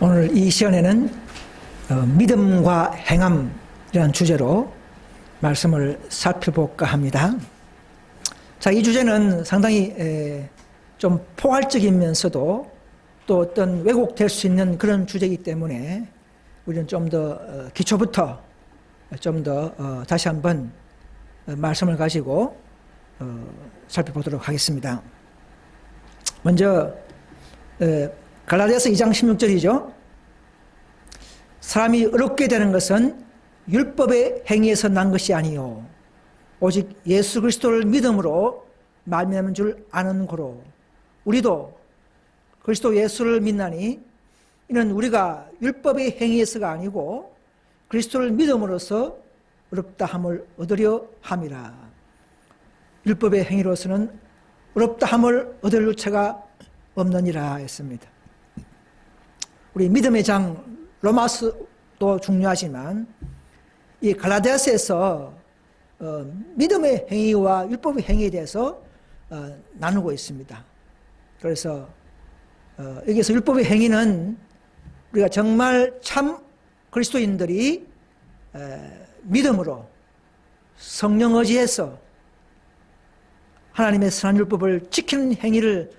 오늘 이 시간에는 믿음과 행함이라는 주제로 말씀을 살펴볼까 합니다. 자, 이 주제는 상당히 좀 포괄적이면서도 또 어떤 왜곡될 수 있는 그런 주제이기 때문에 우리는 좀 더 기초부터 좀 더 다시 한번 말씀을 가지고 살펴보도록 하겠습니다. 먼저 갈라디아서 2장 16절이죠. 사람이 의롭게 되는 것은 율법의 행위에서 난 것이 아니요 오직 예수 그리스도를 믿음으로 말미암은 줄 아는 고로 우리도 그리스도 예수를 믿나니 이는 우리가 율법의 행위에서가 아니고 그리스도를 믿음으로써 의롭다 함을 얻으려 함이라. 율법의 행위로서는 의롭다 함을 얻을 유체가 없느니라 했습니다. 우리 믿음의 장 로마서도 중요하지만 이 갈라디아서에서 믿음의 행위와 율법의 행위에 대해서 나누고 있습니다. 그래서 여기서 율법의 행위는 우리가 정말 참 그리스도인들이 믿음으로 성령 의지해서 하나님의 선한 율법을 지키는 행위를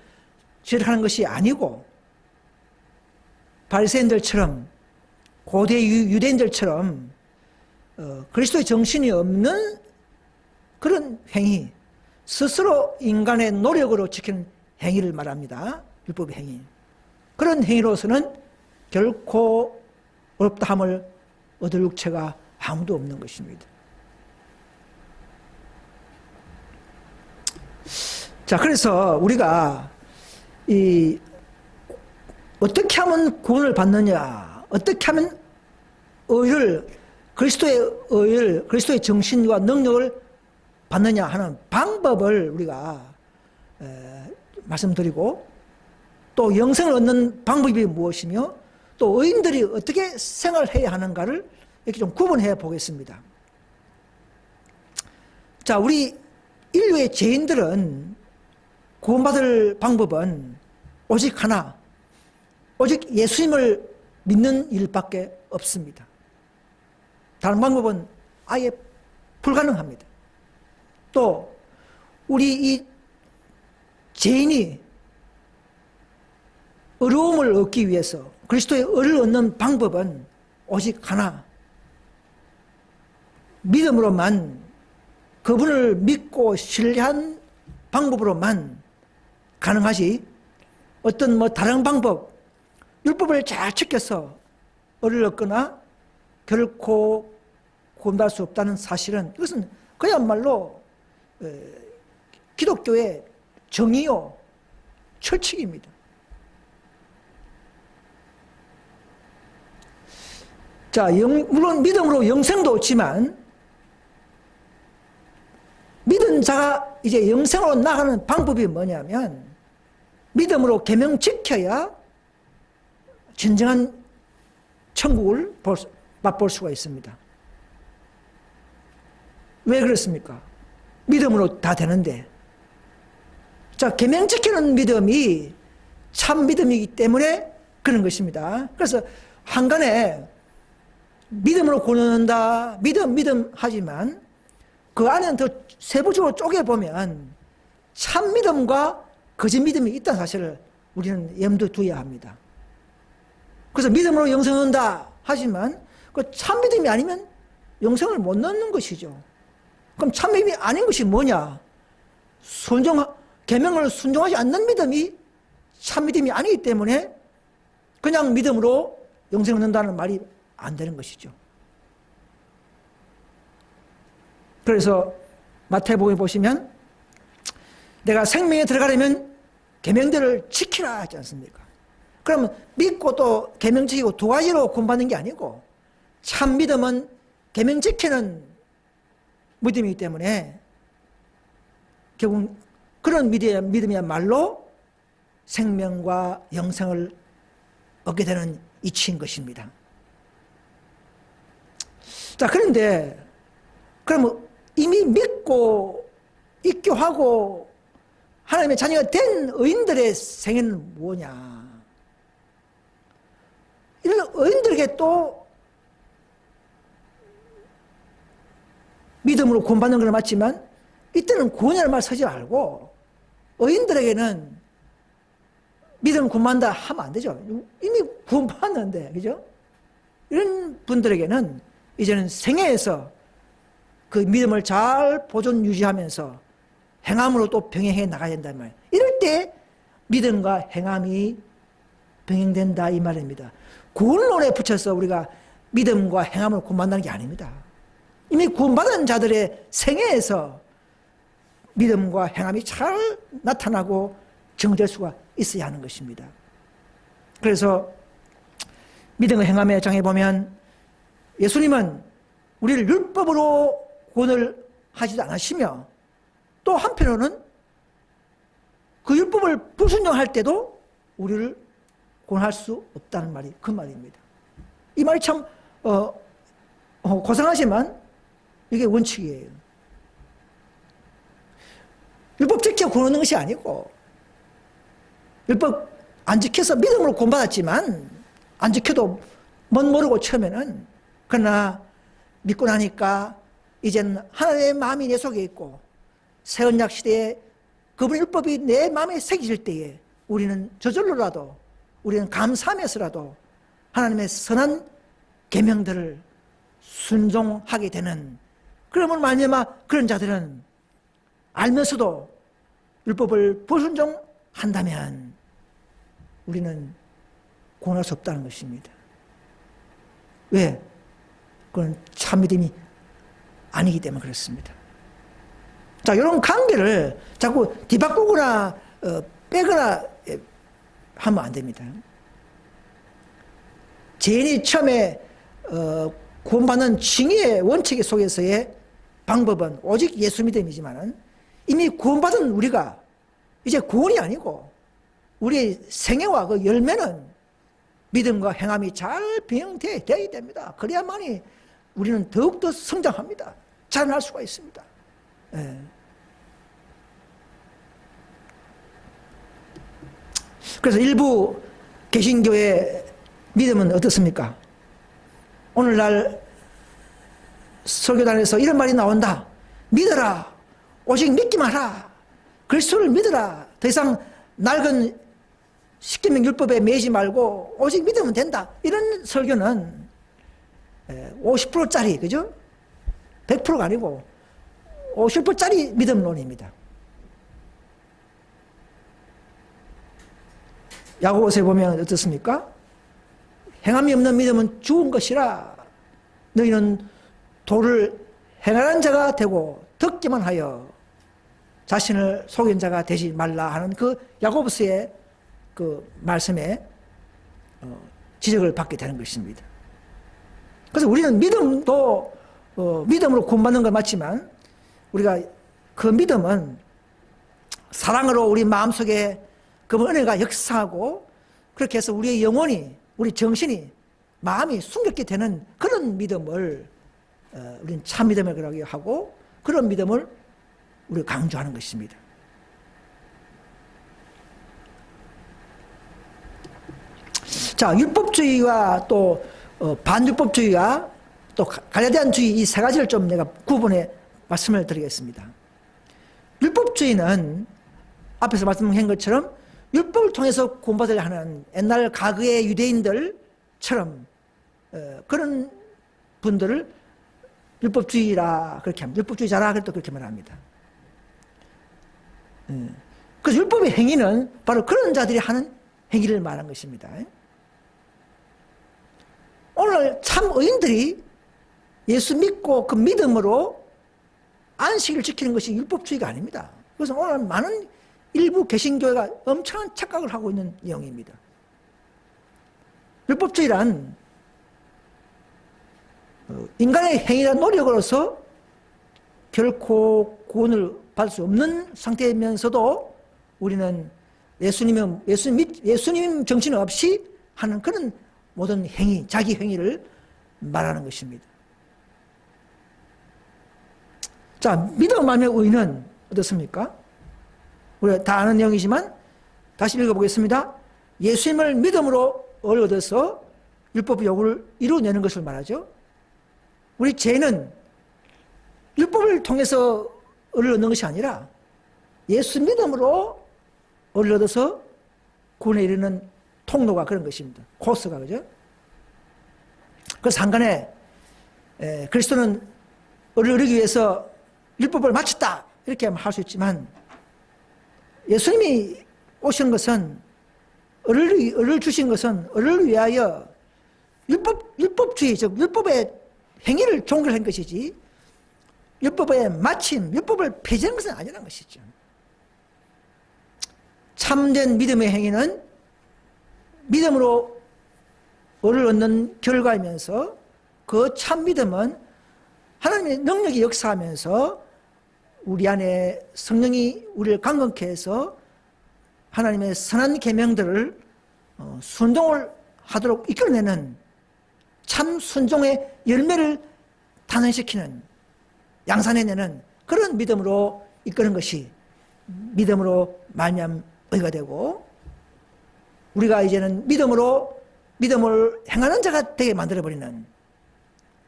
실행하는 것이 아니고 바리새인들처럼 고대 유대인들처럼 그리스도의 정신이 없는 그런 행위, 스스로 인간의 노력으로 지키는 행위를 말합니다. 율법의 행위. 그런 행위로서는 결코 의롭다함을 얻을 육체가 아무도 없는 것입니다. 자, 그래서 우리가 어떻게 하면 구원을 받느냐, 어떻게 하면 그리스도의 정신과 능력을 받느냐 하는 방법을 우리가 말씀드리고, 또 영생을 얻는 방법이 무엇이며 또 의인들이 어떻게 생활해야 하는가를 이렇게 좀 구분해 보겠습니다. 자, 우리 인류의 죄인들은 구원받을 방법은 오직 하나, 오직 예수님을 믿는 일밖에 없습니다. 다른 방법은 아예 불가능합니다. 또 우리 이 죄인이 의로움을 얻기 위해서 그리스도의 의를 얻는 방법은 오직 하나, 믿음으로만, 그분을 믿고 신뢰한 방법으로만 가능하지, 어떤 다른 방법, 율법을 잘 지켜서 의를 얻거나 결코 구원받을 수 없다는 사실은, 이것은 그야말로 기독교의 정의요 철칙입니다. 자, 물론 믿음으로 영생도 얻지만 믿은 자가 이제 영생으로 나가는 방법이 뭐냐면 믿음으로 계명 지켜야 진정한 천국을 맛볼 수가 있습니다. 왜 그렇습니까? 믿음으로 다 되는데. 자, 계명 지키는 믿음이 참 믿음이기 때문에 그런 것입니다. 그래서 한간에 믿음으로 구원한다, 믿음 하지만 그 안에는 더 세부적으로 쪼개보면 참 믿음과 거짓 믿음이 있다는 사실을 우리는 염두에 두어야 합니다. 그래서 믿음으로 영생 얻는다 하지만 그 참 믿음이 아니면 영생을 못 얻는 것이죠. 그럼 참 믿음이 아닌 것이 뭐냐? 계명을 순종하지 않는 믿음이 참 믿음이 아니기 때문에 그냥 믿음으로 영생을 얻는다는 말이 안 되는 것이죠. 그래서 마태복음에 보시면 내가 생명에 들어가려면 계명들을 지키라 하지 않습니까? 그러면 믿고 또 계명 지키고 두 가지로 구원받는 게 아니고 참 믿음은 계명 지키는 믿음이기 때문에 결국 그런 믿음이야말로 생명과 영생을 얻게 되는 이치인 것입니다. 자, 그런데 그러면 이미 믿고 입교하고 하나님의 자녀가 된 의인들의 생애는 뭐냐? 의인들에게 또 믿음으로 구원받는 건 맞지만 이때는 구원이라는 말 쓰지 말고 의인들에게는 믿음을 구원받는다 하면 안 되죠. 이미 구원받았는데, 그죠? 이런 분들에게는 이제는 생애에서 그 믿음을 잘 보존 유지하면서 행함으로 또 병행해 나가야 된다는 말이에요. 이럴 때 믿음과 행함이 병행된다 이 말입니다. 구원론에 붙여서 우리가 믿음과 행함을 구원받는 게 아닙니다. 이미 구원받은 자들의 생애에서 믿음과 행함이 잘 나타나고 증될 수가 있어야 하는 것입니다. 그래서 믿음과 행함의 장에 보면 예수님은 우리를 율법으로 구원을 하지도 않으시며 또 한편으로는 그 율법을 불순종할 때도 우리를 구원할 수 없다는 말이 그 말입니다. 이 말이 참 고상하지만 이게 원칙이에요. 율법 지켜 구원하는 것이 아니고 율법 안 지켜서 믿음으로 구원받았지만 안 지켜도 못 모르고 처음에는 그러나 믿고 나니까 이제는 하나님의 마음이 내 속에 있고 새 언약 시대에 그분의 율법이 내 마음에 새겨질 때에 우리는 저절로라도 우리는 감사하면서라도 하나님의 선한 계명들을 순종하게 되는 그러면 말미암아 그런 자들은 알면서도 율법을 불순종한다면 우리는 구원할 수 없다는 것입니다. 왜? 그건 참 믿음이 아니기 때문에 그렇습니다. 자, 이런 관계를 자꾸 뒤바꾸거나 빼거나 하면 안 됩니다. 죄인이 처음에 구원받는 징의의 원칙 속에서의 방법은 오직 예수 믿음이지만 이미 구원받은 우리가 이제 구원이 아니고 우리의 생애와 그 열매는 믿음과 행함이 잘 병행되어야 됩니다. 그래야만이 우리는 더욱더 성장합니다. 자라날 수가 있습니다. 예. 그래서 일부 개신교의 믿음은 어떻습니까? 오늘날 설교단에서 이런 말이 나온다. 믿어라. 오직 믿기만 하라. 그리스도를 믿어라. 더 이상 낡은 십계명 율법에 매이지 말고 오직 믿으면 된다. 이런 설교는 50%짜리, 그죠? 100%가 아니고 50%짜리 믿음론입니다. 야고보서에 보면 어떻습니까? 행함이 없는 믿음은 죽은 것이라. 너희는 도를 행하는 자가 되고 듣기만 하여 자신을 속인 자가 되지 말라 하는 그 야고보서의 그 말씀에 지적을 받게 되는 것입니다. 그래서 우리는 믿음도 믿음으로 구원받는 건 맞지만 우리가 그 믿음은 사랑으로 우리 마음속에 그 은혜가 역사하고 그렇게 해서 우리의 영혼이 우리 정신이 마음이 숨겼게 되는 그런 믿음을 우리는 참 믿음을 그러게 하고 그런 믿음을 우리가 강조하는 것입니다. 자, 율법주의와 또 반율법주의와 또 갈라디안주의 이 세 가지를 좀 내가 구분해 말씀을 드리겠습니다. 율법주의는 앞에서 말씀한 것처럼 율법을 통해서 구원받으려 하는 옛날 과거의 유대인들처럼 그런 분들을 율법주의라 그렇게 합니다. 율법주의자라 그래도 그렇게 말합니다. 그래서 율법의 행위는 바로 그런 자들이 하는 행위를 말한 것입니다. 오늘 참 의인들이 예수 믿고 그 믿음으로 안식을 지키는 것이 율법주의가 아닙니다. 그래서 오늘 많은 일부 개신교회가 엄청난 착각을 하고 있는 내용입니다. 율법주의란 인간의 행위나 노력으로서 결코 구원을 받을 수 없는 상태이면서도 우리는 예수님 정신 없이 하는 그런 모든 행위, 자기 행위를 말하는 것입니다. 자, 믿음 안의 의는 어떻습니까? 우리가 다 아는 내용이지만 다시 읽어보겠습니다. 예수님을 믿음으로 얻어서 율법 요구를 이루어내는 것을 말하죠. 우리 죄는 율법을 통해서 의를 얻는 것이 아니라 예수 믿음으로 의를 얻어서 구원에 이르는 통로가 그런 것입니다. 코스가, 그죠? 그래서 한간에 그리스도는 의를 이루기 위해서 율법을 마쳤다 이렇게 할 수 있지만, 예수님이 오신 것은, 의를 주신 것은 의를 위하여 율법주의, 즉 율법의 행위를 종결한 것이지 율법의 마침, 율법을 폐지한 것은 아니라는 것이죠. 참된 믿음의 행위는 믿음으로 의를 얻는 결과이면서, 그 참 믿음은 하나님의 능력이 역사하면서 우리 안에 성령이 우리를 강건케 해서 하나님의 선한 계명들을 순종을 하도록 이끌어내는 참 순종의 열매를 탄생시키는, 양산해내는 그런 믿음으로 이끄는 것이 믿음으로 말미암아 의가 되고, 우리가 이제는 믿음을 행하는 자가 되게 만들어버리는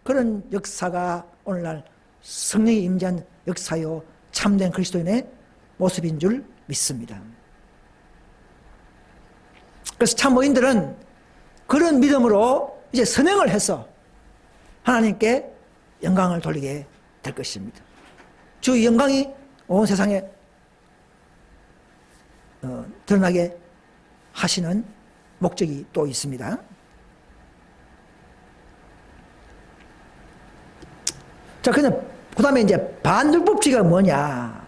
그런 역사가 오늘날 성령이 임재한 역사요 참된 그리스도인의 모습인 줄 믿습니다. 그래서 참의인들은 그런 믿음으로 이제 선행을 해서 하나님께 영광을 돌리게 될 것입니다. 주의 영광이 온 세상에 드러나게 하시는 목적이 또 있습니다. 자, 그 다음에 이제 반율법주의가 뭐냐.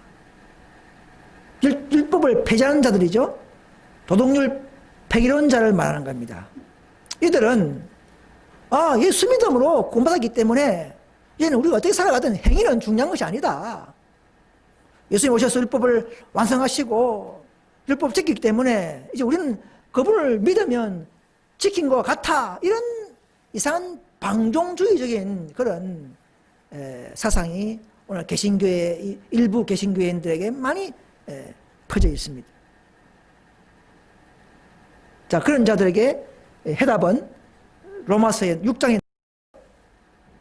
율법을 폐지하는 자들이죠. 도덕률 폐기론자를 말하는 겁니다. 이들은 예수 믿음으로 구원받았기 때문에 이제는 우리가 어떻게 살아가든 행위는 중요한 것이 아니다. 예수님 오셔서 율법을 완성하시고 율법 지키기 때문에 이제 우리는 그분을 믿으면 지킨 것 같아. 이런 이상한 방종주의적인 그런 사상이 오늘 개신교회, 일부 개신교회인들에게 많이 퍼져 있습니다. 자, 그런 자들에게 해답은 로마서의 6장에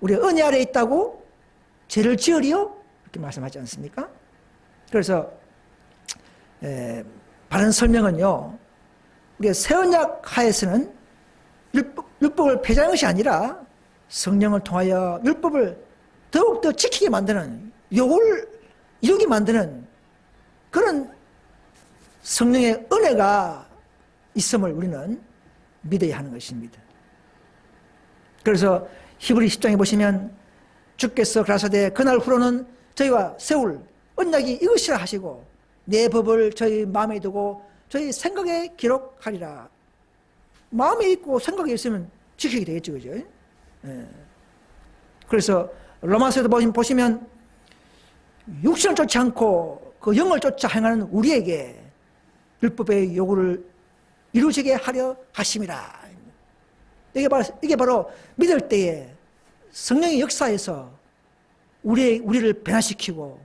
우리 은혜 아래 있다고 죄를 지으리요? 이렇게 말씀하지 않습니까? 그래서 바른 설명은요, 우리가 새 언약 하에서는 율법을 폐지하는 것이 아니라 성령을 통하여 율법을 더욱더 지키게 만드는, 요걸 이루게 만드는 그런 성령의 은혜가 있음을 우리는 믿어야 하는 것입니다. 그래서 히브리 10장에 보시면 주께서 가라사대 그날 후로는 저희와 세울 언약이 이것이라 하시고 내 법을 저희 마음에 두고 저희 생각에 기록하리라. 마음에 있고 생각에 있으면 지키게 되겠죠, 그죠? 그래서 로마서에도 보시면 육신을 쫓지 않고 그 영을 쫓아 행하는 우리에게 율법의 요구를 이루어지게 하려 하심이라. 이게 바로 믿을 때에 성령의 역사에서 우리를 변화시키고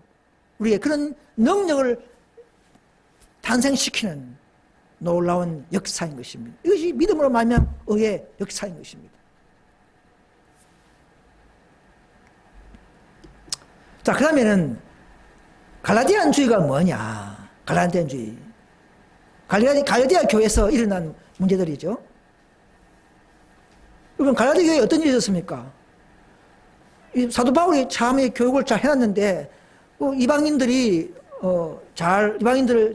우리의 그런 능력을 탄생시키는 놀라운 역사인 것입니다. 이것이 믿음으로 말미암아 의의 역사인 것입니다. 자, 그 다음에는 갈라디안주의가 뭐냐. 갈라디안주의. 갈라디아 교회에서 일어난 문제들이죠. 여러분, 갈라디아 교회에 어떤 일이 있었습니까? 사도 바울이 참 교육을 잘 해놨는데 이방인들을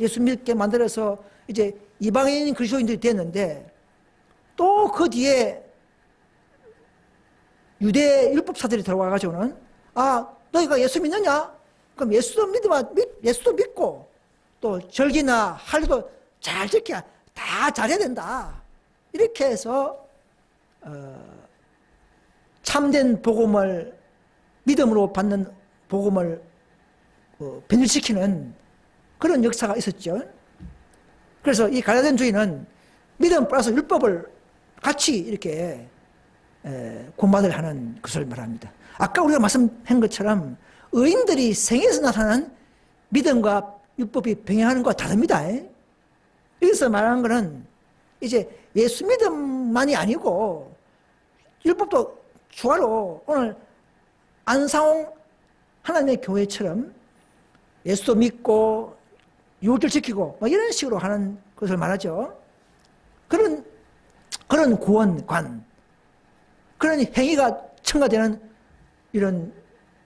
예수 믿게 만들어서 이제 이방인 그리스도인들이 됐는데, 또 그 뒤에 유대 율법사들이 들어와가지고는 너희가 예수 믿느냐? 그럼 예수도 믿고 또 절기나 할례도 잘 지켜야 다 잘해야 된다. 이렇게 해서 참된 복음을, 믿음으로 받는 복음을 변질시키는 그런 역사가 있었죠. 그래서 이 갈라디안주의는 믿음 플러스 율법을 같이 이렇게 공부를 하는 것을 말합니다. 아까 우리가 말씀한 것처럼 의인들이 생에서 나타난 믿음과 율법이 병행하는 것과 다릅니다. 여기서 말하는 것은 이제 예수 믿음만이 아니고 율법도 추가로 오늘 안상홍 하나님의 교회처럼 예수도 믿고 율법을 지키고 뭐 이런 식으로 하는 것을 말하죠. 그런 구원관, 그런 행위가 첨가되는 이런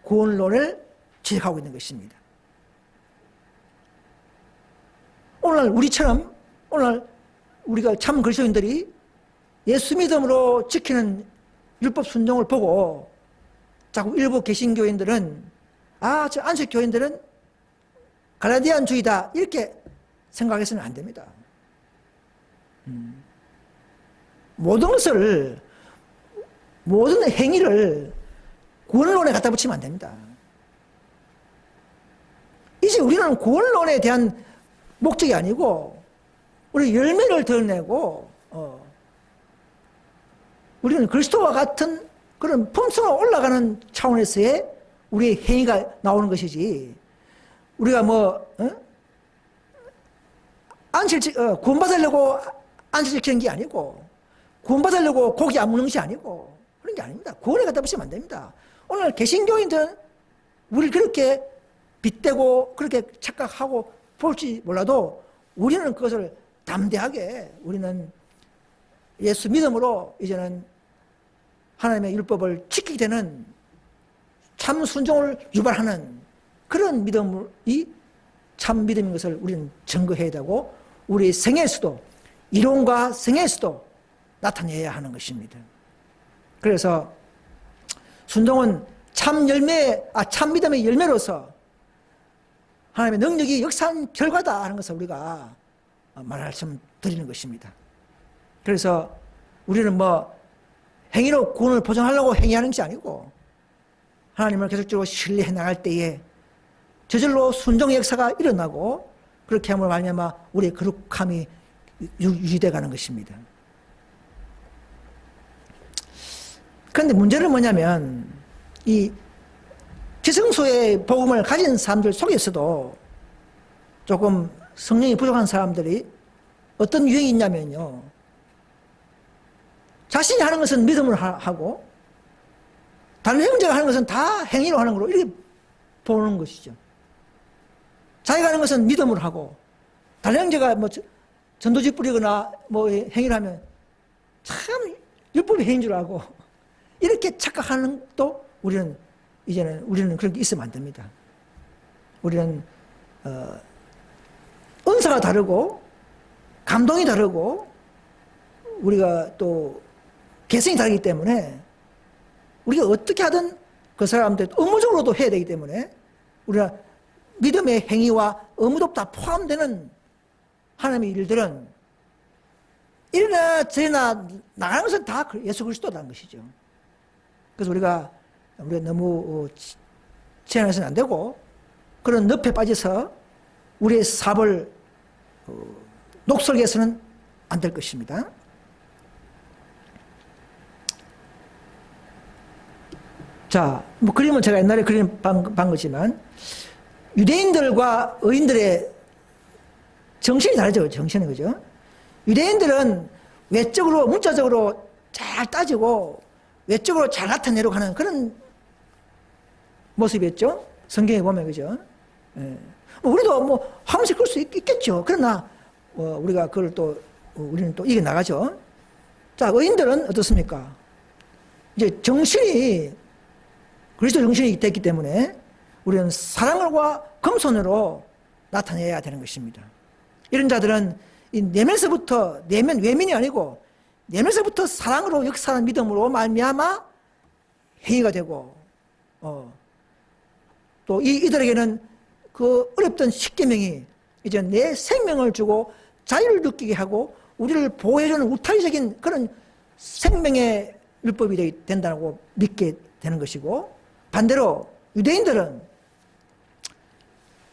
구원론을 지적하고 있는 것입니다. 오늘 우리처럼 오늘 우리가 참 그리스도인들이 예수 믿음으로 지키는 율법 순종을 보고 자꾸 일부 개신교인들은 저 안식교인들은 갈라디안주의다 이렇게 생각해서는 안 됩니다. 모든 것을, 모든 행위를 구원론에 갖다 붙이면 안 됩니다. 이제 우리는 구원론에 대한 목적이 아니고 우리 열매를 드러내고 우리는 그리스도와 같은 그런 품성으로 올라가는 차원에서의 우리의 행위가 나오는 것이지, 우리가 구원받으려고 안식을 지키는 게 아니고, 구원받으려고 고기 안 먹는 것이 아니고 그런 게 아닙니다. 구원에 갖다 붙이면 안 됩니다. 오늘 개신교인들은 우리를 그렇게 빗대고 그렇게 착각하고 볼지 몰라도 우리는 그것을 담대하게, 우리는 예수 믿음으로 이제는 하나님의 율법을 지키게 되는 참 순종을 유발하는 그런 믿음이 참 믿음인 것을 우리는 증거해야 되고, 우리 생애에서도, 이론과 생애에서도 나타내야 하는 것입니다. 그래서 순종은 참 믿음의 열매로서 하나님의 능력이 역사한 결과다 하는 것을 우리가 말씀드리는 것입니다. 그래서 우리는 행위로 구원을 보장하려고 행위하는 것이 아니고, 하나님을 계속적으로 신뢰해 나갈 때에 저절로 순종의 역사가 일어나고, 그렇게 함으로 말미암아 우리의 거룩함이 유지되어 가는 것입니다. 그런데 문제는 뭐냐면, 이 지성소의 복음을 가진 사람들 속에서도 조금 성령이 부족한 사람들이 어떤 유형이 있냐면요, 자신이 하는 것은 믿음으로 하고 다른 형제가 하는 것은 다 행위로 하는 걸로 이렇게 보는 것이죠. 자기가 하는 것은 믿음으로 하고 다른 형제가 전도지 뿌리거나 행위를 하면 참 율법의 행위인 줄 알고 이렇게 착각하는 것도 우리는 그런 게 있으면 안 됩니다. 우리는 은사가 다르고 감동이 다르고 우리가 또 개성이 다르기 때문에 우리가 어떻게 하든 그 사람들 의무적으로도 해야 되기 때문에 우리가 믿음의 행위와 의무도 다 포함되는 하나님의 일들은 이러나 저러나 나가는 것은 다 예수 그리스도라는 것이죠. 그래서 우리가 너무 제한해서는 안 되고 그런 늪에 빠져서 우리의 사업을 녹슬게 해서는 안 될 것입니다. 자, 그림은 제가 옛날에 그림 본 거지만 유대인들과 의인들의 정신이 다르죠. 정신이, 그죠? 유대인들은 외적으로, 문자적으로 잘 따지고 외적으로 잘 나타내려고 하는 그런 모습이었죠. 성경에 보면, 그죠? 예. 우리도 하면서 그럴 수 있겠죠. 그러나 우리가 우리는 또 이겨나가죠. 자, 의인들은 어떻습니까? 이제 정신이 그리스도 정신이 됐기 때문에 우리는 사랑과 겸손으로 나타내야 되는 것입니다. 이런 자들은 이 내면서부터, 외면이 아니고 내면서부터 사랑으로 역사하는 믿음으로 말미암아 행위가 되고, 또 이들에게는 그 어렵던 십계명이 이제 내 생명을 주고 자유를 느끼게 하고 우리를 보호해주는 울타리적인 그런 생명의 율법이 된다고 믿게 되는 것이고, 반대로 유대인들은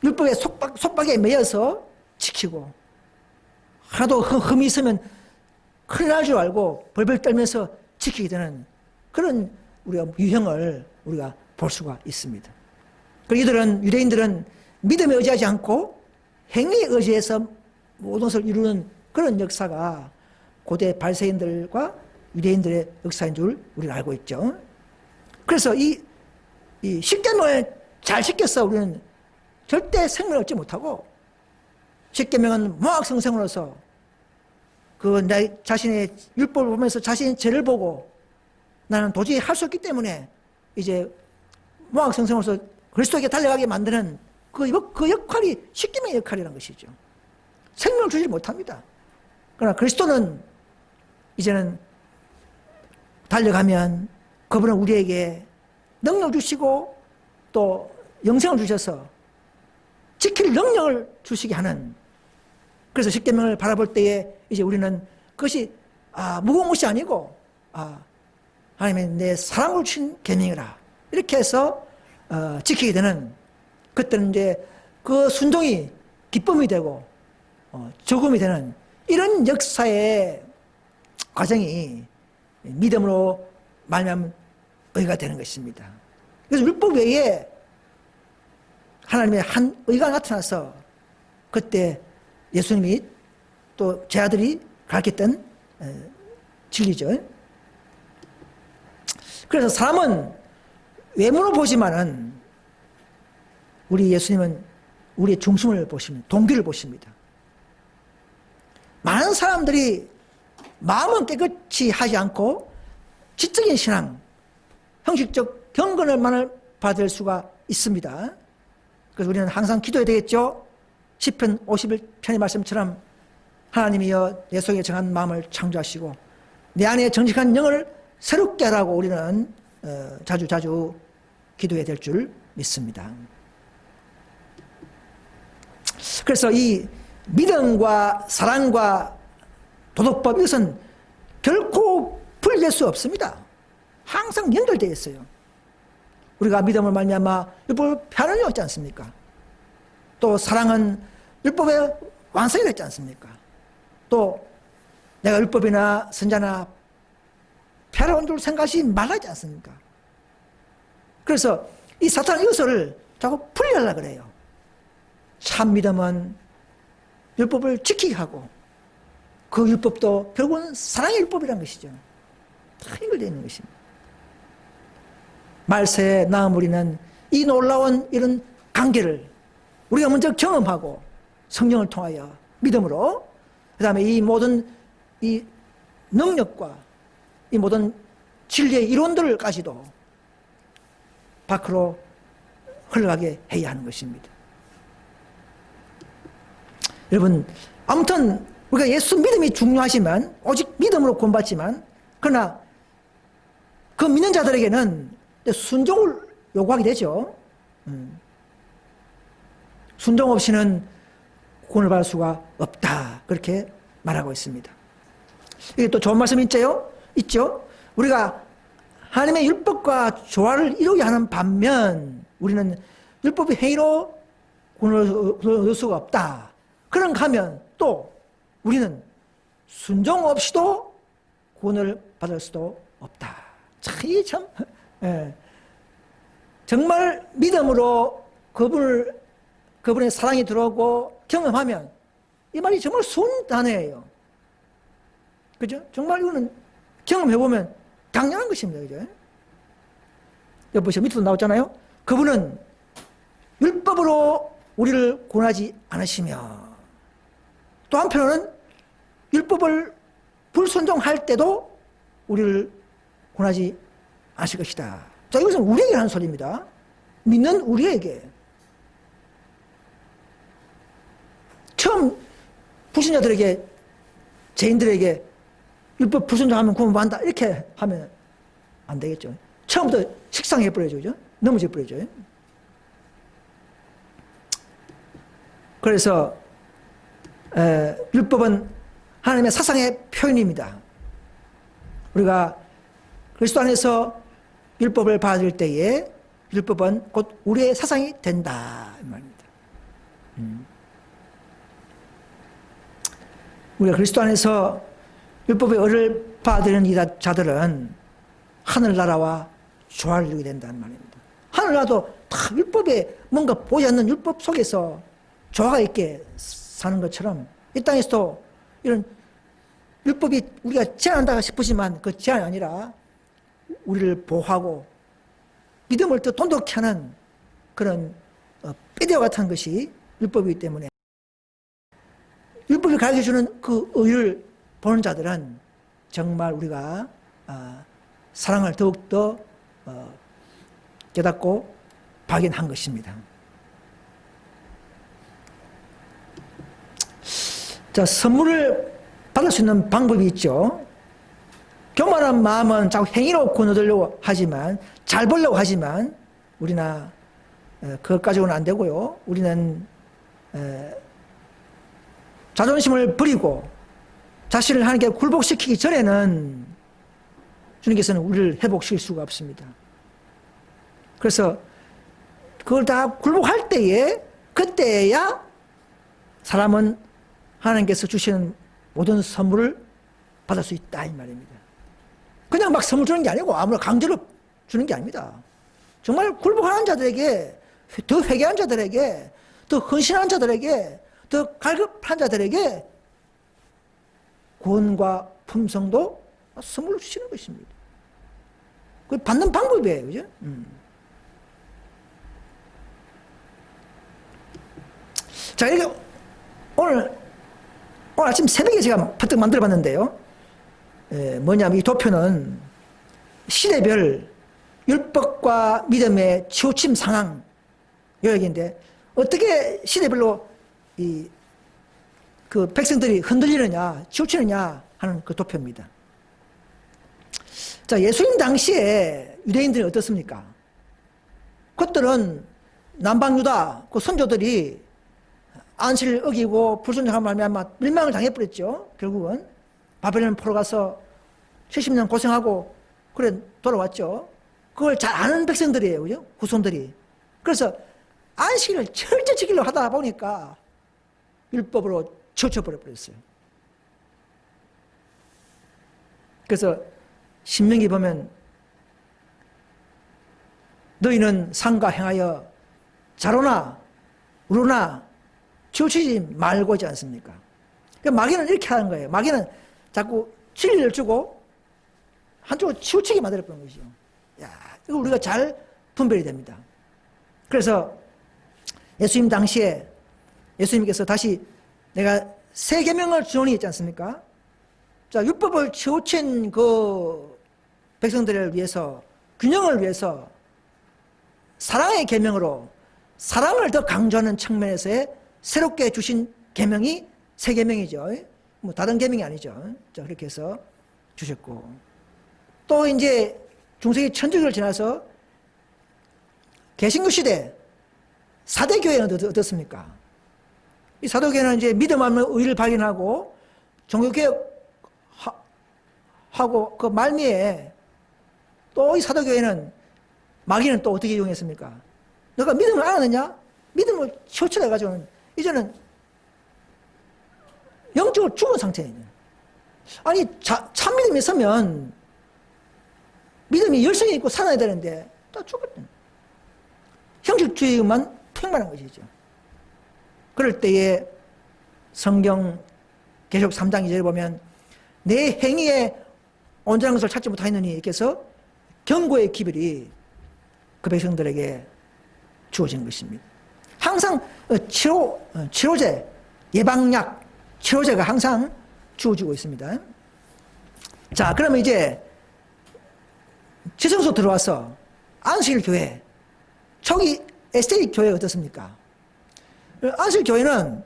율법의 속박에 매여서 지키고 하나도 흠이 있으면 큰일 날 줄 알고 벌벌 떨면서 지키게 되는 그런 유형을 우리가 볼 수가 있습니다. 그리고 유대인들은 믿음에 의지하지 않고 행위에 의지해서 모든 것을 이루는 그런 역사가 고대 바리새인들과 유대인들의 역사인 줄 우리는 알고 있죠. 그래서 이 십계명을 잘 지켜서 우리는 절대 생명을 얻지 못하고, 십계명은 모학성생으로서 내 자신의 율법을 보면서 자신의 죄를 보고 나는 도저히 할 수 없기 때문에 이제 모학성생으로서 그리스도에게 달려가게 만드는 그 역할이 십계명의 역할이라는 것이죠. 생명을 주지 못합니다. 그러나 그리스도는 이제는 달려가면 그분은 우리에게 능력을 주시고 또 영생을 주셔서 지킬 능력을 주시게 하는, 그래서 십계명을 바라볼 때에 이제 우리는 그것이 무거운 것이 아니고 하나님의 내 사랑을 주신 계명이라 이렇게 해서 지키게 되는, 그때는 이제 그 순종이 기쁨이 되고 적음이 되는 이런 역사의 과정이 믿음으로 말미암은 의가 되는 것입니다. 그래서 율법 외에 하나님의 한 의가 나타나서 그때 예수님이 또 제 아들이 가르쳤던 진리죠. 그래서 사람은 외모로 보지만은 우리 예수님은 우리의 중심을 보십니다. 동기를 보십니다. 많은 사람들이 마음은 깨끗이 하지 않고 지적인 신앙, 형식적 경건을만을 받을 수가 있습니다. 그래서 우리는 항상 기도해야 되겠죠. 시편 51편의 말씀처럼 하나님이여 내 속에 정한 마음을 창조하시고 내 안에 정직한 영을 새롭게 하라고 우리는 자주 기도해야 될 줄 믿습니다. 그래서 이 믿음과 사랑과 도덕법, 이것은 결코 분리될 수 없습니다. 항상 연결되어 있어요. 우리가 믿음을 말미암아 율법을 펴는 있지 않습니까? 또 사랑은 율법의 완성이 됐지 않습니까? 또 내가 율법이나 선자나 펴려온 줄 생각하지 말라지 않습니까? 그래서 이 사탄은 이것을 자꾸 풀려하려고 그래요. 참 믿음은 율법을 지키게 하고 그 율법도 결국은 사랑의 율법이라는 것이죠. 다 연결되어 있는 것입니다. 말세에 나은 우리는 이 놀라운 이런 관계를 우리가 먼저 경험하고 성령을 통하여 믿음으로, 그 다음에 이 모든 이 능력과 이 모든 진리의 이론들까지도 밖으로 흘러가게 해야 하는 것입니다. 여러분, 아무튼 우리가 예수 믿음이 중요하지만, 오직 믿음으로 구원받지만, 그러나 그 믿는 자들에게는 순종을 요구하게 되죠. 순종 없이는 구원을 받을 수가 없다, 그렇게 말하고 있습니다. 이게 또 좋은 말씀이 있죠. 우리가 하나님의 율법과 조화를 이루게 하는 반면 우리는 율법의 행위로 구원을 얻을 수가 없다. 그런가 하면 또 우리는 순종 없이도 구원을 받을 수도 없다. 이게 참 정말 믿음으로 그분의 사랑이 들어오고 경험하면 이 말이 정말 순 단어예요. 그죠? 정말 이거는 경험해보면 당연한 것입니다. 그죠? 여기 보시면 밑으로 나왔잖아요. 그분은 율법으로 우리를 구원하지 않으시며 또 한편으로는 율법을 불순종할 때도 우리를 구원하지 않으실 것이다. 자, 이것은 우리에게 하는 소리입니다. 믿는 우리에게. 처음 불신자들에게, 죄인들에게 율법 불순종하면 구원받는다 이렇게 하면 안 되겠죠. 처음부터 식상해버려죠. 그죠? 넘어져버려죠. 그래서 율법은 하나님의 사상의 표현입니다. 우리가 그리스도 안에서 율법을 받을 때에 율법은 곧 우리의 사상이 된다 이 말입니다. 우리가 그리스도 안에서 율법의 의를 받는 이 자들은 하늘나라와 조화를 이루게 된다는 말입니다. 하늘나라도 다 율법에 뭔가 보이지 않는 율법 속에서 조화가 있게 사는 것처럼 이 땅에서도 이런 율법이 우리가 제한한다 싶으지만 그 제한이 아니라 우리를 보호하고 믿음을 더 돈독히 하는 그런 뼈대와 같은 것이 율법이기 때문에 율법이 가르쳐주는 그 의를 보는 자들은 정말 우리가 사랑을 더욱더 깨닫고 발견한 것입니다. 자, 선물을 받을 수 있는 방법이 있죠. 교만한 마음은 자꾸 행위로 거느들려고 하지만, 잘 보려고 하지만, 우리나 그것 가지고는 안 되고요. 우리는 자존심을 버리고 자신을 하나님께 굴복시키기 전에는 주님께서는 우리를 회복시킬 수가 없습니다. 그래서 그걸 다 굴복할 때에, 그때야 사람은 하나님께서 주시는 모든 선물을 받을 수 있다 이 말입니다. 그냥 막 선물 주는 게 아니고 아무나 강제로 주는 게 아닙니다. 정말 굴복하는 자들에게, 더 회개한 자들에게, 더 헌신한 자들에게, 더 갈급한 자들에게 구원과 품성도 선물로 주시는 것입니다. 그 받는 방법이에요, 그죠? 자, 이렇게 오늘 아침 새벽에 제가 퍼뜩 만들어 봤는데요. 뭐냐면 이 도표는 시대별 율법과 믿음의 치우침 상황 요약인데, 어떻게 시대별로 그 백성들이 흔들리느냐, 치우치느냐 하는 그 도표입니다. 자, 예수님 당시에 유대인들이 어떻습니까? 그들은 남방유다 그 선조들이 안식을 어기고 불순종한 말미암아 멸망을 당해버렸죠. 결국은 바벨론 포로 가서 70년 고생하고 그래 돌아왔죠. 그걸 잘 아는 백성들이에요, 그죠? 후손들이. 그래서 안식을 철저히 지키려고 하다 보니까 율법으로 치우쳐버렸어요. 그래서 신명기 보면 너희는 상가 행하여 자로나 우로나 치우치지 말고 있지 않습니까? 그러니까 마귀는 이렇게 하는 거예요. 마귀는 자꾸 진리를 주고 한쪽으로 치우치게 만들어버리는 것이죠. 야, 이거 우리가 잘 분별이 됩니다. 그래서 예수님 당시에 예수님께서 다시 내가 새 계명을 주노니 있지 않습니까? 자, 율법을 치우친 그 백성들을 위해서, 균형을 위해서 사랑의 계명으로 사랑을 더 강조하는 측면에서의 새롭게 주신 계명이 새 계명이죠. 뭐 다른 계명이 아니죠. 자, 그렇게 해서 주셨고, 또 이제 중세기 천주교를 지나서 개신교 시대 사대 교회는 어떻습니까? 이 사도교회는 이제 믿음 없는 의를 발견하고 종교개혁 하고 그 말미에 또 이 사도교회는 마귀는 또 어떻게 이용했습니까? 너가 믿음을 안 하느냐? 믿음을 치우쳐가지고는 이제는 영적으로 죽은 상태예요. 아니, 참 믿음이 있으면 믿음이 열성이 있고 살아야 되는데 다 죽었다. 형식주의만 팽만한 것이죠. 그럴 때에 성경 계속 3장 2절에 보면 내 행위에 온전한 것을 찾지 못하였느니 이렇게 해서 경고의 기별이 그 백성들에게 주어진 것입니다. 항상 치료제, 예방약, 치료제가 항상 주어지고 있습니다. 자, 그러면 이제 지성소 들어와서 안식일 교회, 초기 에스테릭 교회 어떻습니까? 안식일 교회는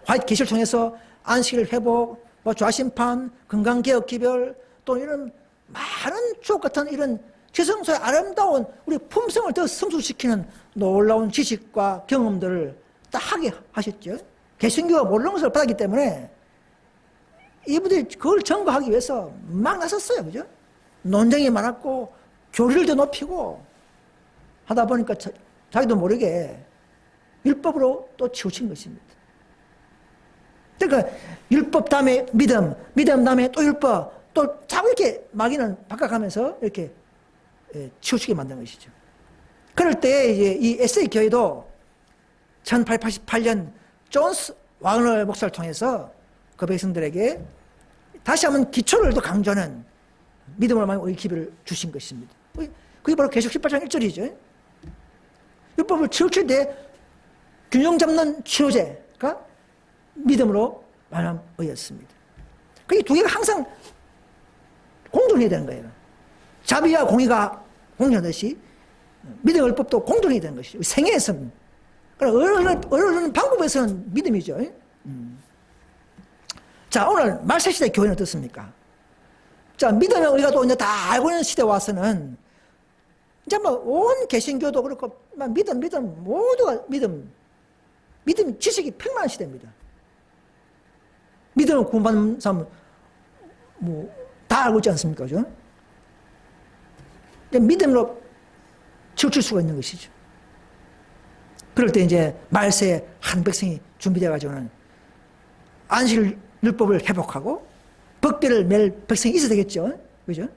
화이트 계시를 통해서 안식일 회복, 뭐 좌심판, 건강개혁 기별, 또 이런 많은 추억 같은 이런 지성소의 아름다운 우리 품성을 더 성숙시키는 놀라운 지식과 경험들을 다 하게 하셨죠. 개신교가 모르는 것을 받았기 때문에 이분들이 그걸 증거하기 위해서 막 나섰어요. 그죠? 논쟁이 많았고 교리를 더 높이고 하다 보니까 자기도 모르게 율법으로 또 치우친 것입니다. 그러니까 율법 다음에 믿음, 믿음 다음에 또 율법, 또 자꾸 이렇게 마귀는 바꿔가면서 이렇게 치우치게 만든 것이죠. 그럴 때 이제 이 에세이 교회도 1888년 존스 와그너 목사를 통해서 그 백성들에게 다시 한번 기초를 더 강조하는 믿음으로 말하면 의기별을 주신 것입니다. 그게 바로 계시록 18장 1절이죠. 율법을 치우칠 균형 잡는 치료제가 믿음으로 말하면 의였습니다. 이 두 개가 항상 공존해야 되는 거예요. 자비와 공의가 공존하듯이 믿음의 율법도 공존해야 되는 것이죠. 생애에서는. 어려운 방법에서는 믿음이죠. 자, 오늘 말세시대 교회는 어떻습니까? 자, 믿음의 의가 또 이제 다 알고 있는 시대에 와서는 이제 뭐 온 개신교도 그렇고 믿음 모두가 믿음 지식이 팽만한 시대입니다. 믿음을 구원받는 사람은 뭐 다 알고 있지 않습니까? 그죠? 믿음으로 치우칠 수가 있는 것이죠. 그럴 때 이제 말세에 한 백성이 준비되어 가지고는 안식 율법을 회복하고 법궤를 맬 백성이 있어야 되겠죠. 그죠?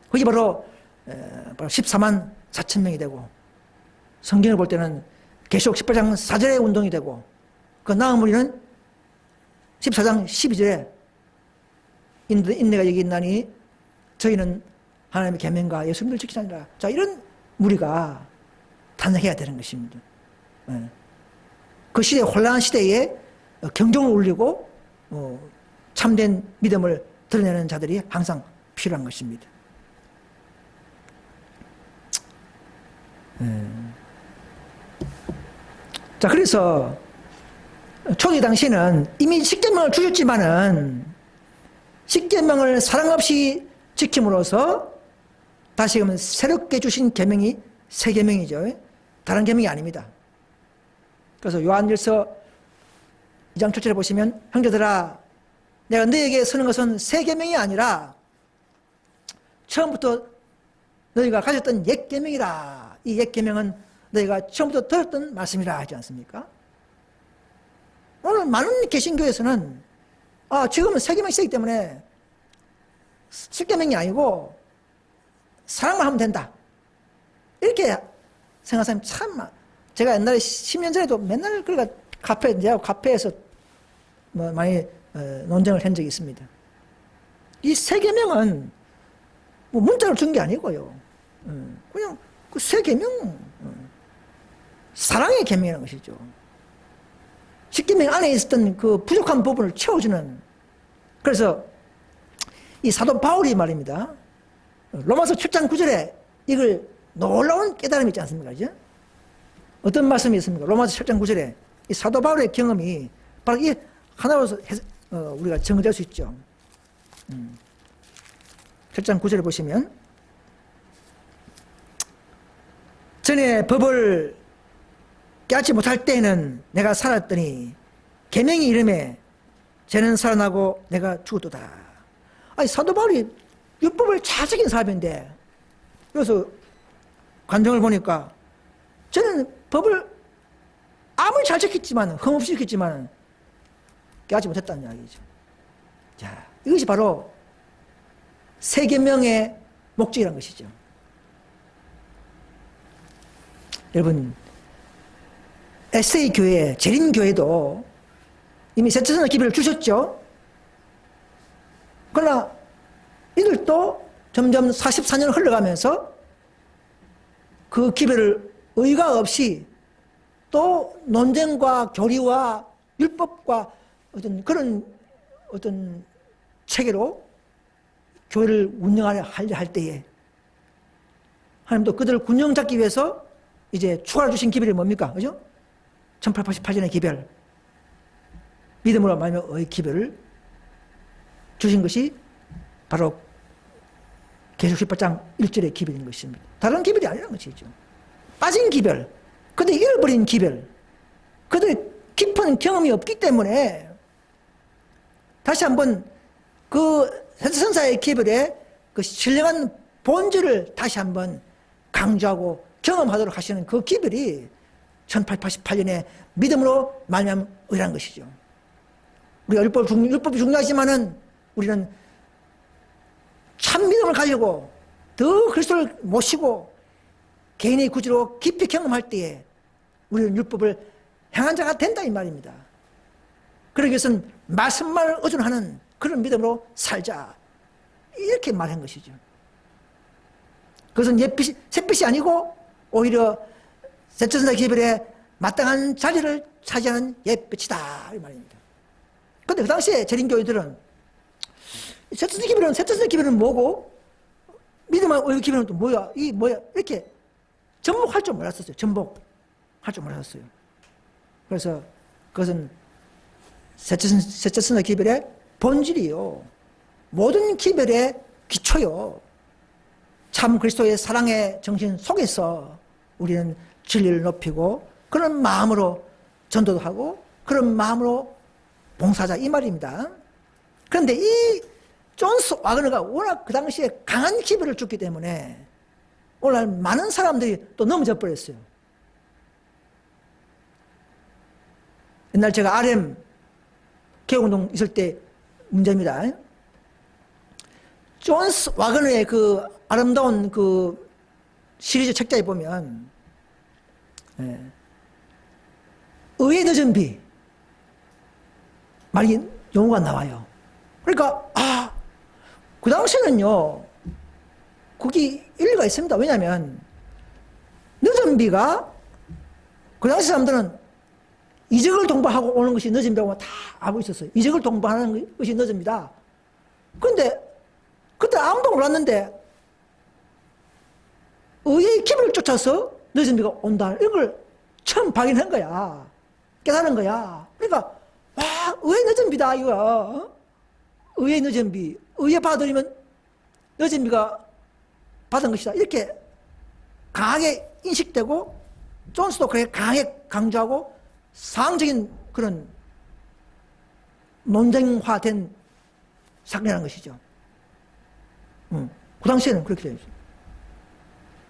그게 바로 14만 4천 명이 되고 성경을 볼 때는 계시록 18장 4절의 운동이 되고 그 나은 우리는 14장 12절에 인내가 여기 있나니 저희는 하나님의 계명과 예수님을 지키자니라. 자, 이런 무리가 탄생해야 되는 것입니다. 그 시대, 혼란한 시대에 경종을 울리고 참된 믿음을 드러내는 자들이 항상 필요한 것입니다. 자, 그래서 초기 당시는 이미 십계명을 주셨지만은 십계명을 사랑 없이 지킴으로써 다시금 새롭게 주신 계명이 새 계명이죠. 다른 계명이 아닙니다. 그래서 요한일서 2장 7절에 보시면 형제들아 내가 너희에게 쓰는 것은 새 계명이 아니라 처음부터 너희가 가졌던 옛 계명이라. 이 옛 계명은 너희가 처음부터 들었던 말씀이라 하지 않습니까? 오늘 많은 개신교에서는 지금은 새 계명이 있기 때문에 십계명이 아니고 사랑만 하면 된다. 이렇게 생각하는 사람이 참 제가 옛날에 10년 전에도 맨날 그러니까 카페에서 뭐 많이 논쟁을 한 적이 있습니다. 이 새 계명은 뭐 문자로 준 게 아니고요. 그냥 그 새 계명 사랑의 계명이라는 것이죠. 십계명 안에 있었던 그 부족한 부분을 채워주는. 그래서 이 사도 바울이 말입니다. 로마서 7장 9절에 이걸 놀라운 깨달음이 있지 않습니까? 그죠? 어떤 말씀이 있습니까? 로마서 7장 9절에 이 사도 바울의 경험이 바로 이 하나로서 우리가 정의될 수 있죠. 7장 9절에 보시면 전에 법을 깨닫지 못할 때에는 내가 살았더니 계명이 이름에 쟤는 살아나고 내가 죽었도다. 아니 사도 바울이 율법을 잘 지킨 사람인데 그래서 관정을 보니까 저는 법을 아무리 잘 지켰지만 흠없이 지켰지만 깨닫지 못했다는 이야기죠. 자, 이것이 바로 새 계명의 목적이라는 것이죠. 여러분 에세이 교회, 재림 교회도 이미 세차선의 기별을 주셨죠. 그러나 이들도 점점 44년 흘러가면서 그 기별을 의가 없이 또 논쟁과 교리와 율법과 그런 체계로 교회를 운영하려 할 때에 하나님도 그들을 균형 잡기 위해서 이제 추가로 주신 기별이 뭡니까? 그죠? 1888년의 기별. 믿음으로 말하면 의 기별을 주신 것이 바로 계시록 18장 1절의 기별인 것입니다. 다른 기별이 아니라는 것이죠. 빠진 기별, 그들 잃어버린 기별, 그들 깊은 경험이 없기 때문에 다시 한번 그 선사의 기별의 그 신령한 본질을 다시 한번 강조하고 경험하도록 하시는 그 기별이 1888년에 믿음으로 말미암아 의라는 것이죠. 우리가 율법이 중요하지만은 우리는 참 믿음을 가지고 더 그리스도를 모시고 개인의 구주로 깊이 경험할 때에 우리는 율법을 행한 자가 된다 이 말입니다. 그러기 위해서는 말씀만을 의존하는 그런 믿음으로 살자. 이렇게 말한 것이죠. 그것은 옛빛이, 새빛이 아니고 오히려 새천사 기별에 마땅한 자리를 차지하는 옛빛이다. 이 말입니다. 근데 그 당시에 재림교회들은 새천사 기별은 뭐고 믿음의 오히려 기별은 또 뭐야? 이 뭐야? 이렇게 전복할 줄 몰랐었어요. 전복할 줄 몰랐어요. 그래서 그것은 새천사 기별의 본질이요. 모든 기별의 기초요. 참 그리스도의 사랑의 정신 속에서 우리는 진리를 높이고 그런 마음으로 전도도 하고 그런 마음으로 봉사하자 이 말입니다. 그런데 이 존스 와그너가 워낙 그 당시에 강한 기별을 줬기 때문에 오늘날 많은 사람들이 또 넘어져 버렸어요. 옛날 제가 RM 개혁운동 있을 때 문제입니다. 존스 와그너의 그 아름다운 그 시리즈 책자에 보면 의의 늦은 비 말이 용어가 나와요. 그러니까 그 당시에는요 거기 일리가 있습니다. 왜냐하면 늦은 비가 그 당시 사람들은 이적을 동반하고 오는 것이 늦은 비라고 다 알고 있었어요. 이적을 동반하는 것이 늦은 비다. 그런데 그때 아무도 몰랐는데 의의 기별을 쫓아서 늦은 비가 온다. 이걸 처음 발견한 거야. 깨달은 거야. 그러니까 의의 늦은 비다 이거야. 의의 늦은 비. 의에 받아들이면 늦은 비가 받은 것이다. 이렇게 강하게 인식되고 존스도 그렇게 강하게 강조하고 상징적인 그런 논쟁화된 사건이라는 것이죠. 그 당시에는 그렇게 되어 있어요.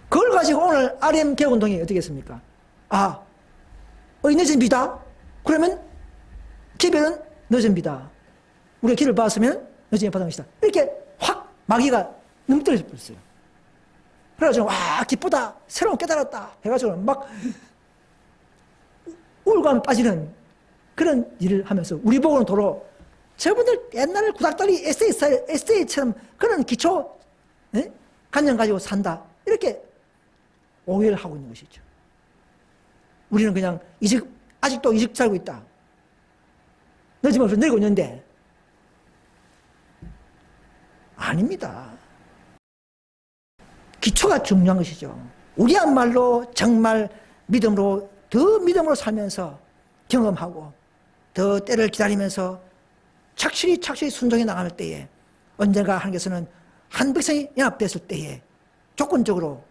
그걸 가지고 오늘 RM 개혁운동이 어떻게 했습니까? 늦은 비다? 그러면 기별은 늦은 비다. 우리가 기를 받았으면 늦은 비 받은 것이다. 이렇게 확 마귀가 넘떨어져 버렸어요. 그래가지고 기쁘다, 새로운 깨달았다 해가지고 막 우울감 빠지는 그런 일을 하면서 우리 보고는 도로 저분들 옛날 구닥다리 에세이처럼 그런 기초 관념 가지고 산다 이렇게 오해를 하고 있는 것이죠. 우리는 그냥 아직도 이직 살고 있다. 늦으면서 내리고 있는데 아닙니다. 기초가 중요한 것이죠. 우리야말로 정말 믿음으로 더 믿음으로 살면서 경험하고 더 때를 기다리면서 착실히 순종해 나갈 때에 언젠가 하나님께서는 한 백성이 연합됐을 때에 조건적으로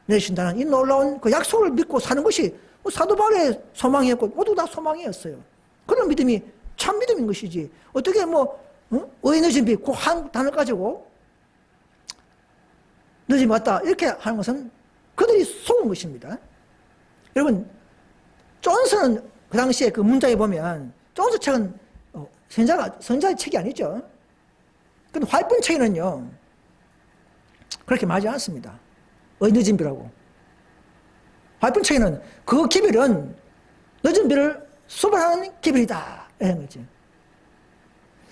내주신다는 이 놀라운 그 약속을 믿고 사는 것이 사도 바울의 소망이었고 모두 다 소망이었어요. 그런 믿음이 참 믿음인 것이지. 어떻게 의의 늦은 비, 그 한 단어 가지고 늦은 비 왔다 이렇게 하는 것은 그들이 속은 것입니다. 여러분 존스는 그 당시에 그 문장에 보면 존스 책은 선자의 책이 아니죠. 근데 화이트 책에는요 그렇게 말하지 않습니다. 늦은 비라고. 화이트 책에는 그 기별은 늦은 비를 수반하는 기별이다 이런 거지.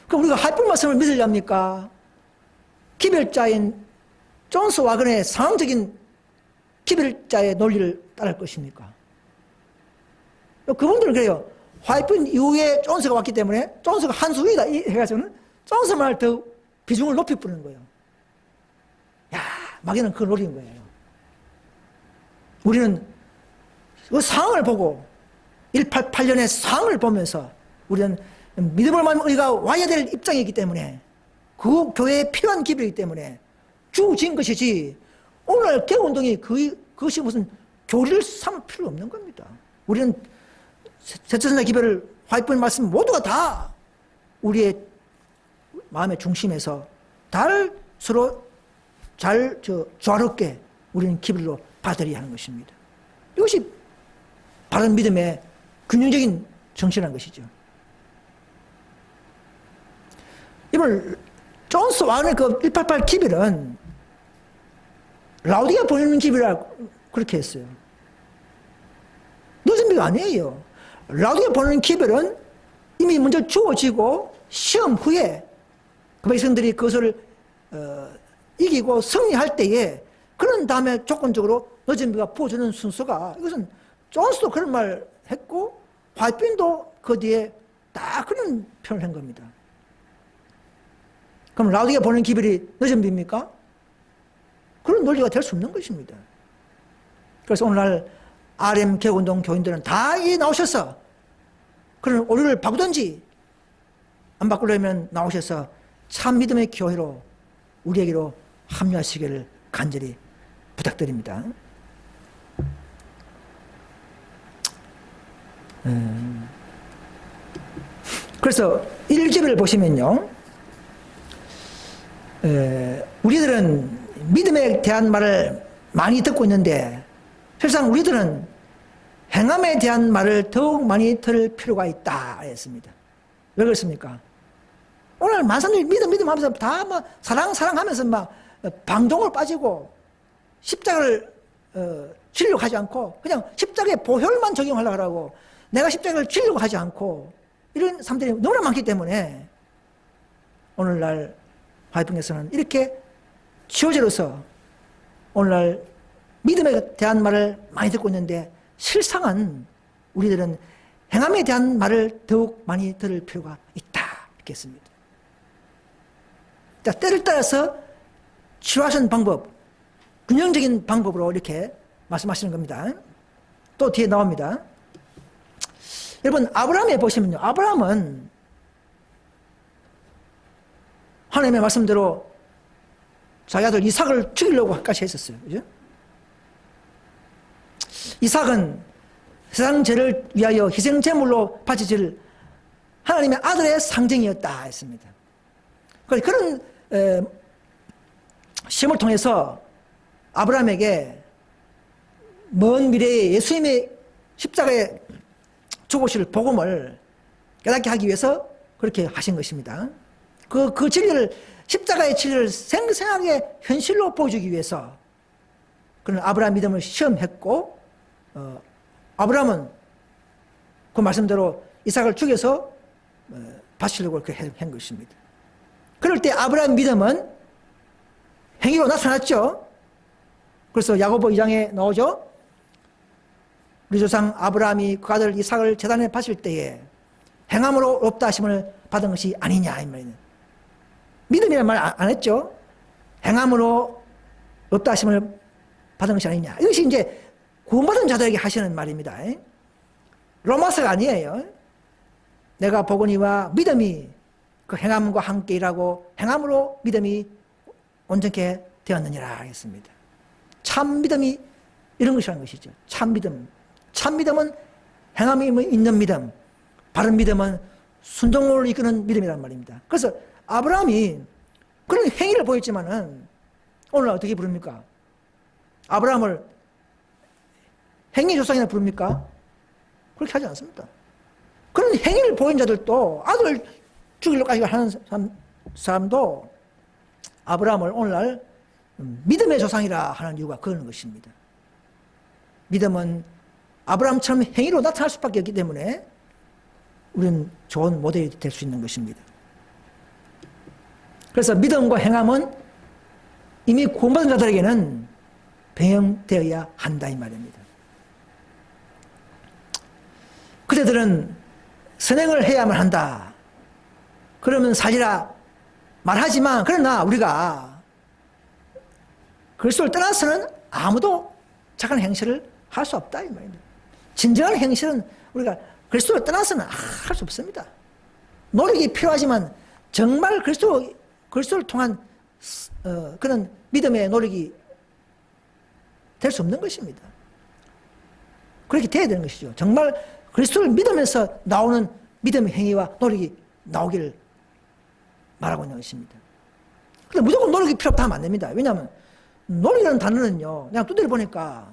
그럼 우리가 화이트 말씀을 믿으렵니까? 기별자인 존스 와그너의 상황적인 기별자의 논리를 따를 것입니까? 그분들은 그래요. 화이트 이후에 존스가 왔기 때문에 존스가 한 수 위다 해가지고는 존스 말을 더 비중을 높이 뿌리는 거예요. 마귀는 그걸 노리는 거예요. 우리는 그 상황을 보고 188년의 상황을 보면서 우리는 믿음을 만면 우리가 와야 될 입장이기 때문에 그 교회에 필요한 기별이기 때문에 주어진 것이지 오늘 개혁운동이 그것이 무슨 교리를 삼을 필요 없는 겁니다. 우리는 새천사 기별을 화이트 말씀 모두가 다 우리의 마음의 중심에서 서로 잘 조화롭게 우리는 기별로 받아들여야 하는 것입니다. 이것이 바른 믿음의 균형적인 정신이라는 것이죠. 이번 존스 와그너의 그 188 기별은 라우디가 보내는 기별이라고 그렇게 했어요. 늦은 비가 아니에요. 라우디가 보내는 기별은 이미 먼저 주어지고 시험 후에 그 백성들이 그것을 이기고 승리할 때에 그런 다음에 조건적으로 늦은 비가 부어주는 순서가 이것은 존스도 그런 말 했고 화이트빈도 그 뒤에 딱 그런 표현을 한 겁니다. 그럼 라우디가 보는 기별이 늦은 비입니까? 그런 논리가 될 수 없는 것입니다. 그래서 오늘날 RM 개혁운동 교인들은 다 이 나오셔서 그런 오류를 바꾸든지 안 바꾸려면 나오셔서 참 믿음의 교회로 우리에게로 합류하시기를 간절히 부탁드립니다. 그래서 1절을 보시면요, 우리들은 믿음에 대한 말을 많이 듣고 있는데 실상 우리들은 행함에 대한 말을 더욱 많이 들을 필요가 있다 했습니다. 왜 그렇습니까? 오늘 많은 사람들이 믿음 하면서 다 막 사랑 하면서 막 방종을 빠지고 십자가를 지려고 하지 않고 그냥 십자가의 보혈만 적용하려고 하고 내가 십자가를 지려고 하지 않고 이런 사람들이 너무나 많기 때문에 오늘날 화이팅에서는 이렇게 지도자로서 오늘날 믿음에 대한 말을 많이 듣고 있는데 실상은 우리들은 행함에 대한 말을 더욱 많이 들을 필요가 있다 이렇게 했습니다. 자, 때를 따라서 치료하시는 방법, 균형적인 방법으로 이렇게 말씀하시는 겁니다. 또 뒤에 나옵니다. 여러분 아브라함에 보시면요, 아브라함은 하나님의 말씀대로 자기 아들 이삭을 죽이려고까지 했었어요. 그죠? 이삭은 세상 죄를 위하여 희생제물로 바쳐질 하나님의 아들의 상징이었다 했습니다. 그런 시험을 통해서 아브라함에게 먼 미래에 예수님의 십자가에 죽으실 복음을 깨닫게 하기 위해서 그렇게 하신 것입니다. 그 진리를, 십자가의 진리를 생생하게 현실로 보여주기 위해서 그런 아브라함 믿음을 시험했고, 아브라함은 그 말씀대로 이삭을 죽여서 바치려고 그렇게 한 것입니다. 그럴 때 아브라함 믿음은 행위로 나타났죠. 그래서 야고보 2장에 나오죠. 우리 조상 아브라함이 그 아들 이삭을 제단에 바칠 때에 행함으로 없다 하심을 받은 것이 아니냐 이 말이에요. 믿음이라는 말 안 했죠. 행함으로 없다 하심을 받은 것이 아니냐. 이것이 이제 구원받은 자들에게 하시는 말입니다. 로마서가 아니에요. 내가 보거니와 믿음이 그 행함과 함께 일하고 행함으로 믿음이 온전케 되었느니라 하겠습니다. 참 믿음이 이런 것이라는 것이죠. 참 믿음. 참 믿음은 행함이 있는 믿음, 바른 믿음은 순종을 이끄는 믿음이란 말입니다. 그래서 아브라함이 그런 행위를 보였지만은 오늘 어떻게 부릅니까? 아브라함을 행위 조상이라 부릅니까? 그렇게 하지 않습니다. 그런 행위를 보인 자들도 아들 죽이려고까지 하는 사람도 아브라함을 오늘날 믿음의 조상이라 하는 이유가 그런 것입니다. 믿음은 아브라함처럼 행위로 나타날 수밖에 없기 때문에 우리는 좋은 모델이 될 수 있는 것입니다. 그래서 믿음과 행함은 이미 구원받은 자들에게는 병행되어야 한다 이 말입니다. 그대들은 선행을 해야만 한다. 그러면 사지라 말하지만 그러나 우리가 그리스도를 떠나서는 아무도 착한 행실을 할 수 없다 이 말입니다. 진정한 행실은 우리가 그리스도를 떠나서는 할 수 없습니다. 노력이 필요하지만 정말 그리스도를 통한 그런 믿음의 노력이 될 수 없는 것입니다. 그렇게 돼야 되는 것이죠. 정말 그리스도를 믿으면서 나오는 믿음의 행위와 노력이 나오기를 말하고 있는 것입니다. 근데 무조건 노력이 필요 없다 하면 안 됩니다. 왜냐하면 노력이라는 단어는요, 그냥 두드려 보니까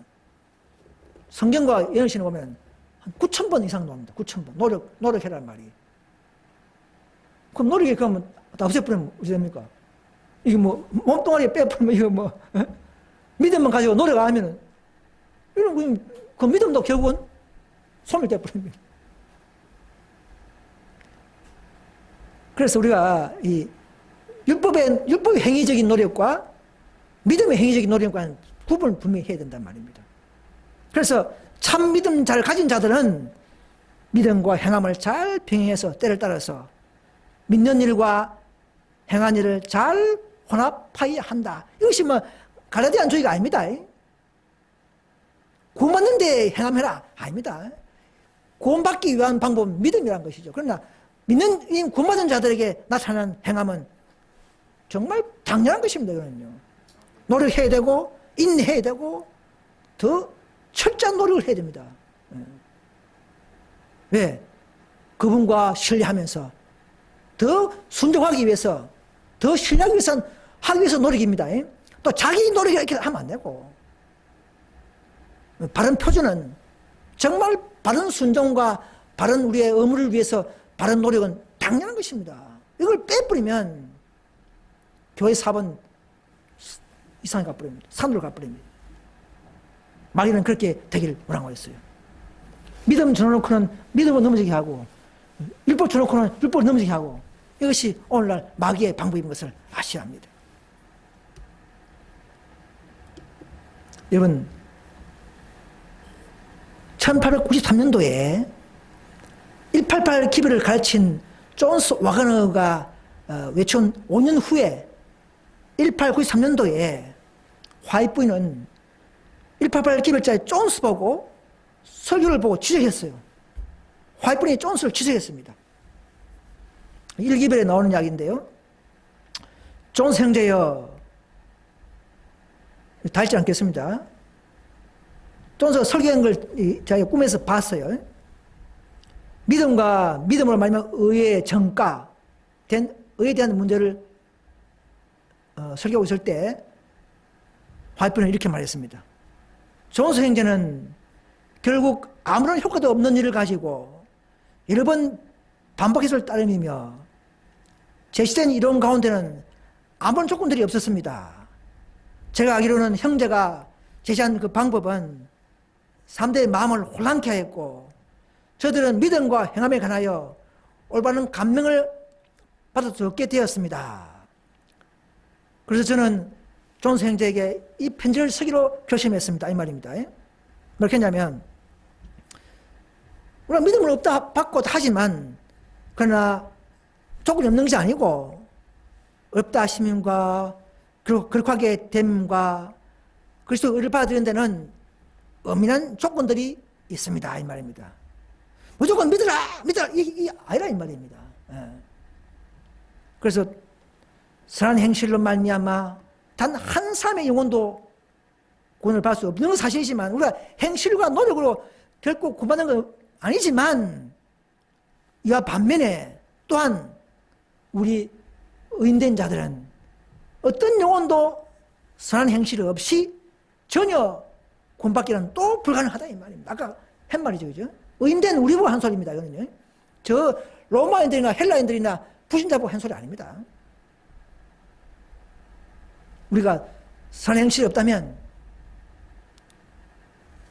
성경과 연신을 보면 한 9,000번 이상 나옵니다. 9,000번. 노력해라는 말이. 그럼 노력이 그러면 다 없애버리면 어떻게 됩니까? 이게 뭐, 몸뚱아리에 빼버리면 이거 뭐, 믿음만 가지고 노력 안 하면은, 이런, 그 믿음도 결국은 소멸돼버립니다. 그래서 우리가 이 율법의 행위적인 노력과 믿음의 행위적인 노력과는 구분을 분명히 해야 된단 말입니다. 그래서 참 믿음 잘 가진 자들은 믿음과 행함을 잘 병행해서 때를 따라서 믿는 일과 행한 일을 잘 혼합하여야 한다. 이것이 뭐 갈라디아주의가 아닙니다. 구원받는데 행함해라 아닙니다. 구원받기 위한 방법은 믿음이라는 것이죠. 그러나 믿는 구원받은 자들에게 나타나는 행함은 정말 당연한 것입니다. 이거는요. 노력해야 되고 인내해야 되고 더 철저한 노력을 해야 됩니다. 왜? 그분과 신뢰하면서 더 순종하기 위해서 더 신뢰하기 위해서 하기 위해서 노력입니다. 또 자기 노력이 이렇게 하면 안 되고 바른 표준은 정말 바른 순종과 바른 우리의 의무를 위해서 바른 노력은 당연한 것입니다. 이걸 빼버리면 교회 사업은 이상하게 가버립니다. 산으로 가버립니다. 마귀는 그렇게 되기를 원하고있어요. 믿음 줘놓고는 믿음을 넘어지게 하고 율법 줘놓고는 율법을 넘어지게 하고 이것이 오늘날 마귀의 방법인 것을 아셔야 합니다. 여러분 1893년도에 188 기별을 가르친 존스 와그너가 외쳐온 5년 후에 1893년도에 화이트 부인은 188 기별자의 존스 보고 설교를 보고 지적했어요. 화이트 부인이 존스를 지적했습니다. 1기별에 나오는 이야기인데요. 존스 형제여, 다 읽지 않겠습니다. 존스가 설교한 걸 자기가 꿈에서 봤어요. 믿음과 믿음으로 말하면 의의 정가, 의에 대한 문제를 설교하고 있을 때 화이트는 이렇게 말했습니다. 존스 형제는 결국 아무런 효과도 없는 일을 가지고 여러 번 반복해서를 따르며 제시된 이론 가운데는 아무런 조건들이 없었습니다. 제가 알기로는 형제가 제시한 그 방법은 사람들의 마음을 혼란케 하였고 저들은 믿음과 행함에 관하여 올바른 감명을 받을 수 없게 되었습니다. 그래서 저는 존스 형제에게 이 편지를 쓰기로 결심했습니다. 이 말입니다. 뭐렇게 했냐면 우리가 믿음을 없다 받고 하지만 그러나 조건이 없는 것이 아니고 없다 하심과 그리고 거룩하게 됨과 그리스도 의를 받아들이는 데는 엄밀한 조건들이 있습니다. 이 말입니다. 무조건 믿으라 이 아니라 이 말입니다. 그래서 선한 행실로 말미암아 단 한 사람의 영혼도 구원을 받을 수 없는 사실이지만 우리가 행실과 노력으로 결코 구원받는 건 아니지만 이와 반면에 또한 우리 의인된 자들은 어떤 영혼도 선한 행실 없이 전혀 구원받기는 또 불가능하다 이 말입니다. 아까 한 말이죠, 그죠? 의인된 우리 보고 한 소리입니다. 이거는요. 저 로마인들이나 헬라인들이나 부신자 보고 한 소리 아닙니다. 우리가 선한 행실이 없다면,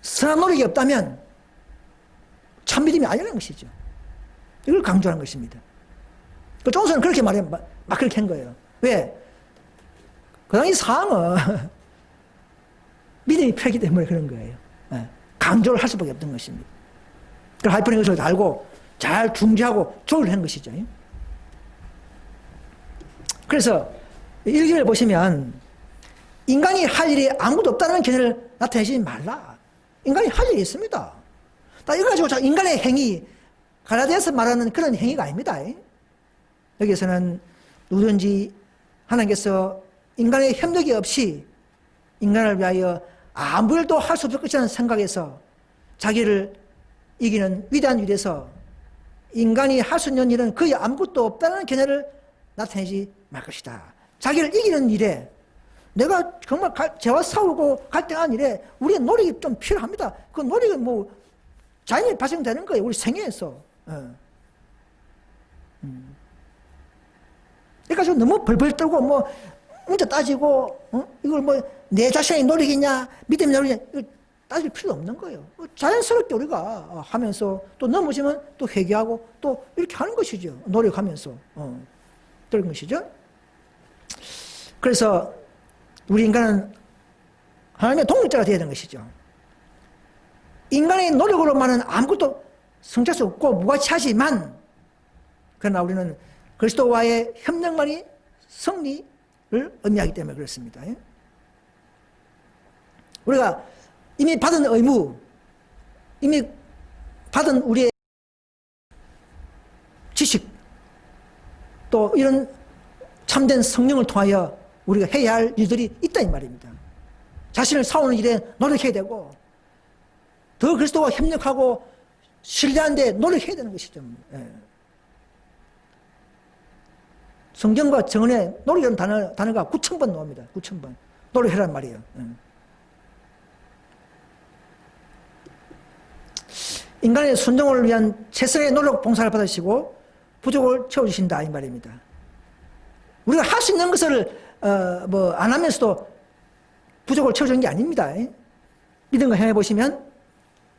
선한 노력이 없다면 참 믿음이 아니라는 것이죠. 이걸 강조하는 것입니다. 그 존스는 그렇게 막 그렇게 한 거예요. 왜? 그 당시 상황은 믿음이 필요하기 때문에 그런 거예요. 강조를 할 수밖에 없던 것입니다. 그 하이퍼는 것을 알고 잘 중지하고 조율을 한 것이죠. 그래서 일기를 보시면 인간이 할 일이 아무것도 없다는 견해를 나타내지 말라. 인간이 할 일이 있습니다. 이거 가지고 인간의 행위, 갈라디아서 말하는 그런 행위가 아닙니다. 여기서는 누구든지 하나님께서 인간의 협력이 없이 인간을 위하여 아무 일도 할 수 없을 것이라는 생각에서 자기를 이기는 위대한 일에서 인간이 할 수 있는 일은 거의 아무것도 없다는 견해를 나타내지 말 것이다. 자기를 이기는 일에 내가 정말 죄와 싸우고 갈등한 일에 우리의 노력이 좀 필요합니다. 그 노력은 뭐 자연히 발생되는 거예요. 우리 생애에서. 그러니까 너무 벌벌 떨고 뭐 문제 따지고 이걸 뭐 내 자신의 노력이냐 믿음의 노력이냐 이걸 따질 필요 없는 거예요. 자연스럽게 우리가 하면서 또 넘어지면 또 회개하고 또 이렇게 하는 것이죠. 노력하면서. 그런 것이죠. 그래서 우리 인간은 하나님의 동력자가 되어야 되는 것이죠. 인간의 노력으로만은 아무것도 성취할 수 없고 무가치하지만, 그러나 우리는 그리스도와의 협력만이 승리를 의미하기 때문에 그렇습니다. 우리가 이미 받은 의무, 이미 받은 우리의 지식, 또 이런 참된 성령을 통하여 우리가 해야 할 일들이 있다 이 말입니다. 자신을 사오는 일에 노력해야 되고, 더 그리스도와 협력하고 신뢰하는 데 노력해야 되는 것이죠. 성경과 정언에 노력이라는 단어가 9,000번 나옵니다. 9,000번. 노력해란 말이에요. 인간의 순종을 위한 최선의 노력 봉사를 받으시고 부족을 채워주신다 이 말입니다. 우리가 할 수 있는 것을 안 하면서도 부족을 채워주는 게 아닙니다. 믿음과 행해 보시면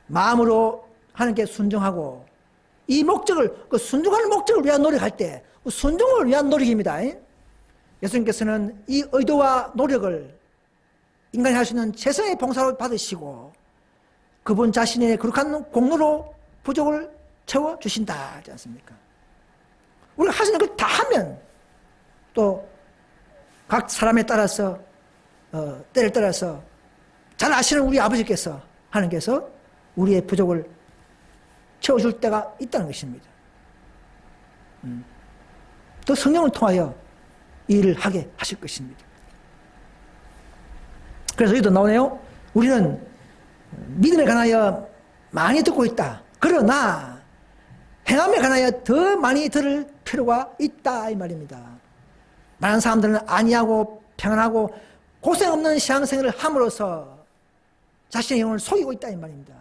마음으로 하나님께 순종하고, 이 목적을, 그 순종하는 목적을 위한 노력할 때 순종을 위한 노력입니다. 예수님께서는 이 의도와 노력을 인간이 할 수 있는 최선의 봉사로 받으시고 그분 자신의 거룩한 공로로 부족을 채워주신다 하지 않습니까? 우리가 할 수 있는 걸 다 하면 또 각 사람에 따라서 때를 따라서 잘 아시는 우리 아버지께서 하나님께서 우리의 부족을 채워줄 때가 있다는 것입니다. 또 성령을 통하여 이 일을 하게 하실 것입니다. 그래서 여기도 나오네요. 우리는 믿음에 관하여 많이 듣고 있다. 그러나 행함에 관하여 더 많이 들을 필요가 있다 이 말입니다. 많은 사람들은 안이하고 평안하고 고생 없는 신앙생활을 함으로써 자신의 영혼을 속이고 있다 이 말입니다.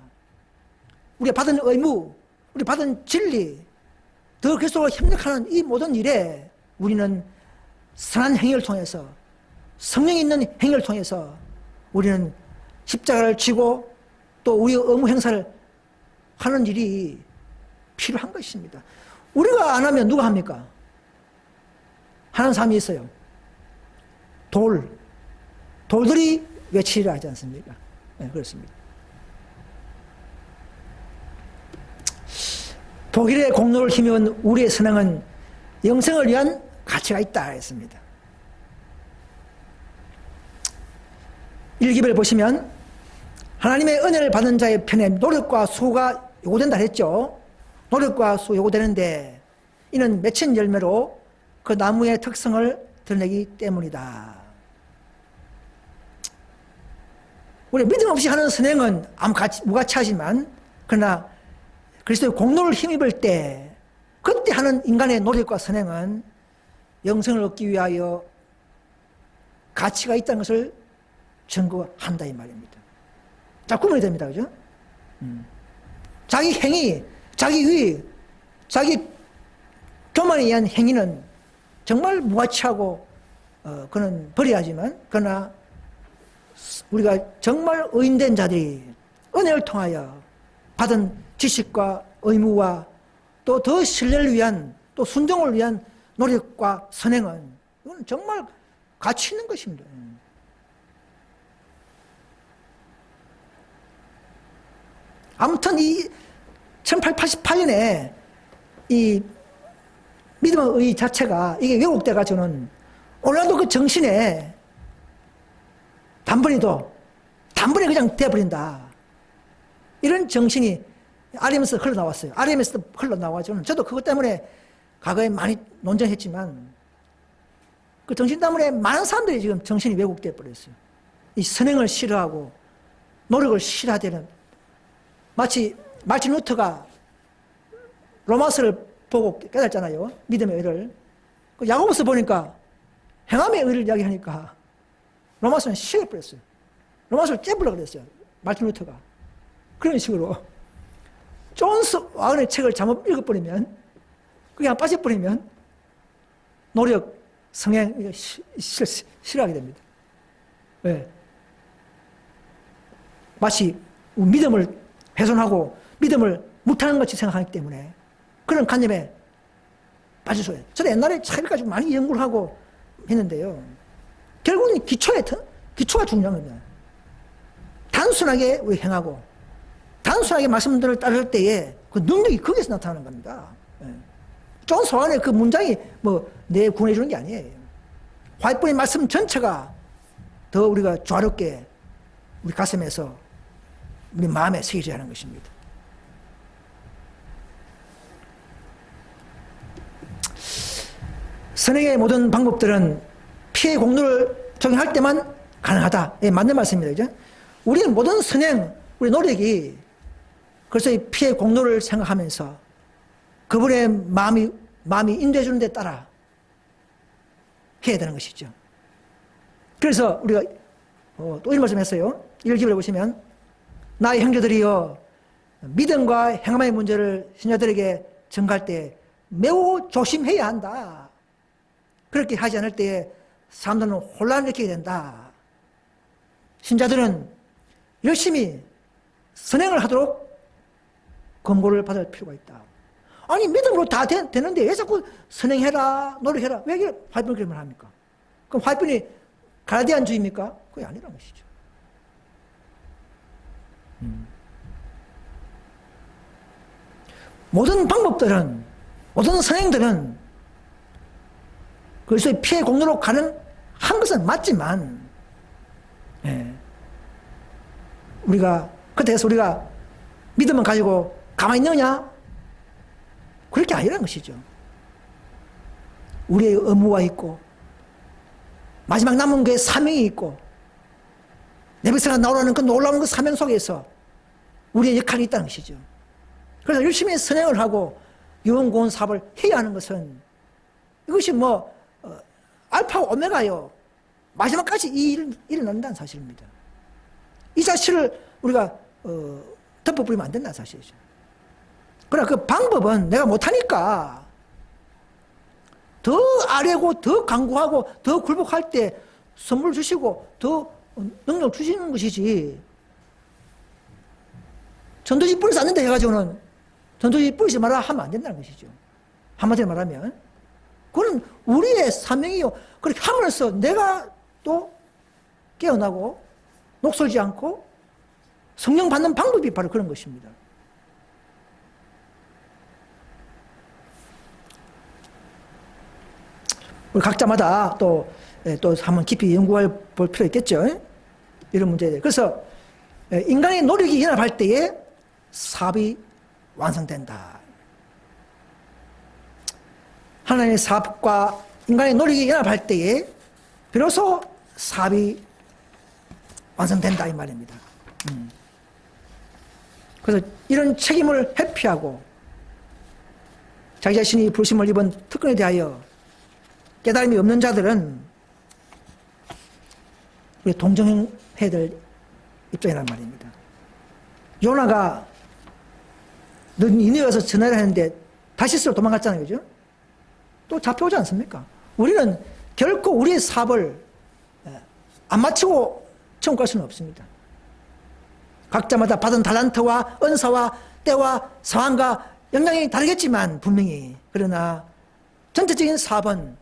우리가 받은 의무, 우리 받은 진리, 더 그리스도와 협력하는 이 모든 일에 우리는 선한 행위를 통해서, 성령이 있는 행위를 통해서 우리는 십자가를 지고 또 우리의 의무 행사를 하는 일이 필요한 것입니다. 우리가 안 하면 누가 합니까? 하는 사람이 있어요. 돌들이 외치리라 하지 않습니까? 네, 그렇습니다. 독일의 공로를 힘입은 우리의 선행은 영생을 위한 가치가 있다 했습니다. 1기를 보시면 하나님의 은혜를 받은 자의 편에 노력과 수고가 요구된다 했죠. 노력과 수고 요구되는데 이는 맺힌 열매로 그 나무의 특성을 드러내기 때문이다. 우리 믿음 없이 하는 선행은 무가치하지만, 그러나 그리스도의 공로를 힘입을 때 그때 하는 인간의 노력과 선행은 영생을 얻기 위하여 가치가 있다는 것을 증거한다 이 말입니다. 자, 구분이 됩니다. 그죠? 자기 행위, 자기 위, 자기 교만에 의한 행위는 정말 무가치하고 그는 버려야지만, 그러나 우리가 정말 의인된 자들이 은혜를 통하여 받은 지식과 의무와 또 더 신뢰를 위한, 또 순종을 위한 노력과 선행은 이건 정말 가치 있는 것입니다. 아무튼 이 1888년에 이 믿음의 의 자체가 이게 왜곡돼가지고는 오늘날도 그 정신에 단번에 그냥 돼버린다. 이런 정신이 RM에서 흘러나왔어요. RM에서 흘러나와가지고는 저도 그것 때문에 과거에 많이 논쟁했지만 그 정신 때문에 많은 사람들이 지금 정신이 왜곡돼 버렸어요. 이 선행을 싫어하고 노력을 싫어하되는, 마치 마틴 루터가 로마서를 보고 깨달았잖아요. 믿음의 의를. 그 야고보서 보니까 행함의 의를 이야기하니까 로마서는 싫어버렸어요. 로마서를 째부려 그랬어요. 마틴 루터가. 그런 식으로 존스 와건의 책을 잘못 읽어버리면, 그냥 빠져버리면 노력, 성행 싫어하게 됩니다. 왜? 마치 믿음을 훼손하고 믿음을 못하는 것이 생각하기 때문에 그런 관념에 빠져줘야 돼. 저도 옛날에 차이까지 많이 연구를 하고 했는데요. 결국은 기초가 중요한 겁니다. 단순하게 우리 행하고, 단순하게 말씀들을 따를 때에 그 능력이 거기서 나타나는 겁니다. 존 소환의 그 문장이 뭐 내 구원해주는 게 아니에요. 화이트본의 말씀 전체가 더 우리가 조화롭게 우리 가슴에서 우리 마음에 새겨져야 하는 것입니다. 선행의 모든 방법들은 피해 공로를 적용할 때만 가능하다. 예, 맞는 말씀입니다. 그죠? 우리는 모든 선행, 우리 노력이 그래서 이 피해 공로를 생각하면서 그분의 마음이 인도해 주는 데 따라 해야 되는 것이죠. 그래서 우리가 또 이런 말씀 했어요. 이걸 기울여 보시면 나의 형제들이여 믿음과 행함의 문제를 신자들에게 전가할 때 매우 조심해야 한다. 그렇게 하지 않을 때에 사람들은 혼란을 느끼게 된다. 신자들은 열심히 선행을 하도록 권고를 받을 필요가 있다. 아니 믿음으로 다 되는데 왜 자꾸 선행해라 노력해라 왜 이렇게 화이트본 그림을 합니까? 그럼 화이트본이 가라디안주의입니까? 그게 아니란 것이죠. 모든 방법들은 모든 선행들은 그래서 피해 공로로 가능한 것은 맞지만 우리가 그때서 우리가 믿음을 가지고 가만히 있느냐? 그렇게 아니라는 것이죠. 우리의 의무가 있고 마지막 남은 게 사명이 있고 내 백성아 나오라는 그 놀라운 그 사명 속에서 우리의 역할이 있다는 것이죠. 그래서 열심히 선행을 하고 유언고언 사업을 해야 하는 것은 이것이 뭐 알파 오메가요. 마지막까지 이 일을 일어난다는 사실입니다. 이 사실을 우리가 덮어버리면 안 된다는 사실이죠. 그러나 그 방법은 내가 못하니까 더 아뢰고 더 강구하고 더 굴복할 때 선물 주시고 더 능력 주시는 것이지 전도지 뿌리지 않는다 해가지고는 전도지 뿌리지 마라 하면 안 된다는 것이죠. 한마디로 말하면 그건 우리의 사명이요. 그렇게 함으로써 내가 또 깨어나고 녹슬지 않고 성령 받는 방법이 바로 그런 것입니다. 우리 각자마다 또 한번 깊이 연구해 볼 필요 있겠죠. 이런 문제에. 그래서 인간의 노력이 연합할 때에 사업이 완성된다. 하나님의 사업과 인간의 노력이 연합할 때에 비로소 사업이 완성된다 이 말입니다. 그래서 이런 책임을 회피하고 자기 자신이 부르심을 입은 특권에 대하여 깨달음이 없는 자들은 우리 동정해야 될 입장이란 말입니다. 요나가 니느웨에서 전화를 했는데 다시스로 도망갔잖아요. 그죠? 또 잡혀오지 않습니까? 우리는 결코 우리의 사업을 안 마치고 천국 갈 수는 없습니다. 각자마다 받은 달란트와 은사와 때와 상황과 역량이 다르겠지만 분명히 그러나 전체적인 사업은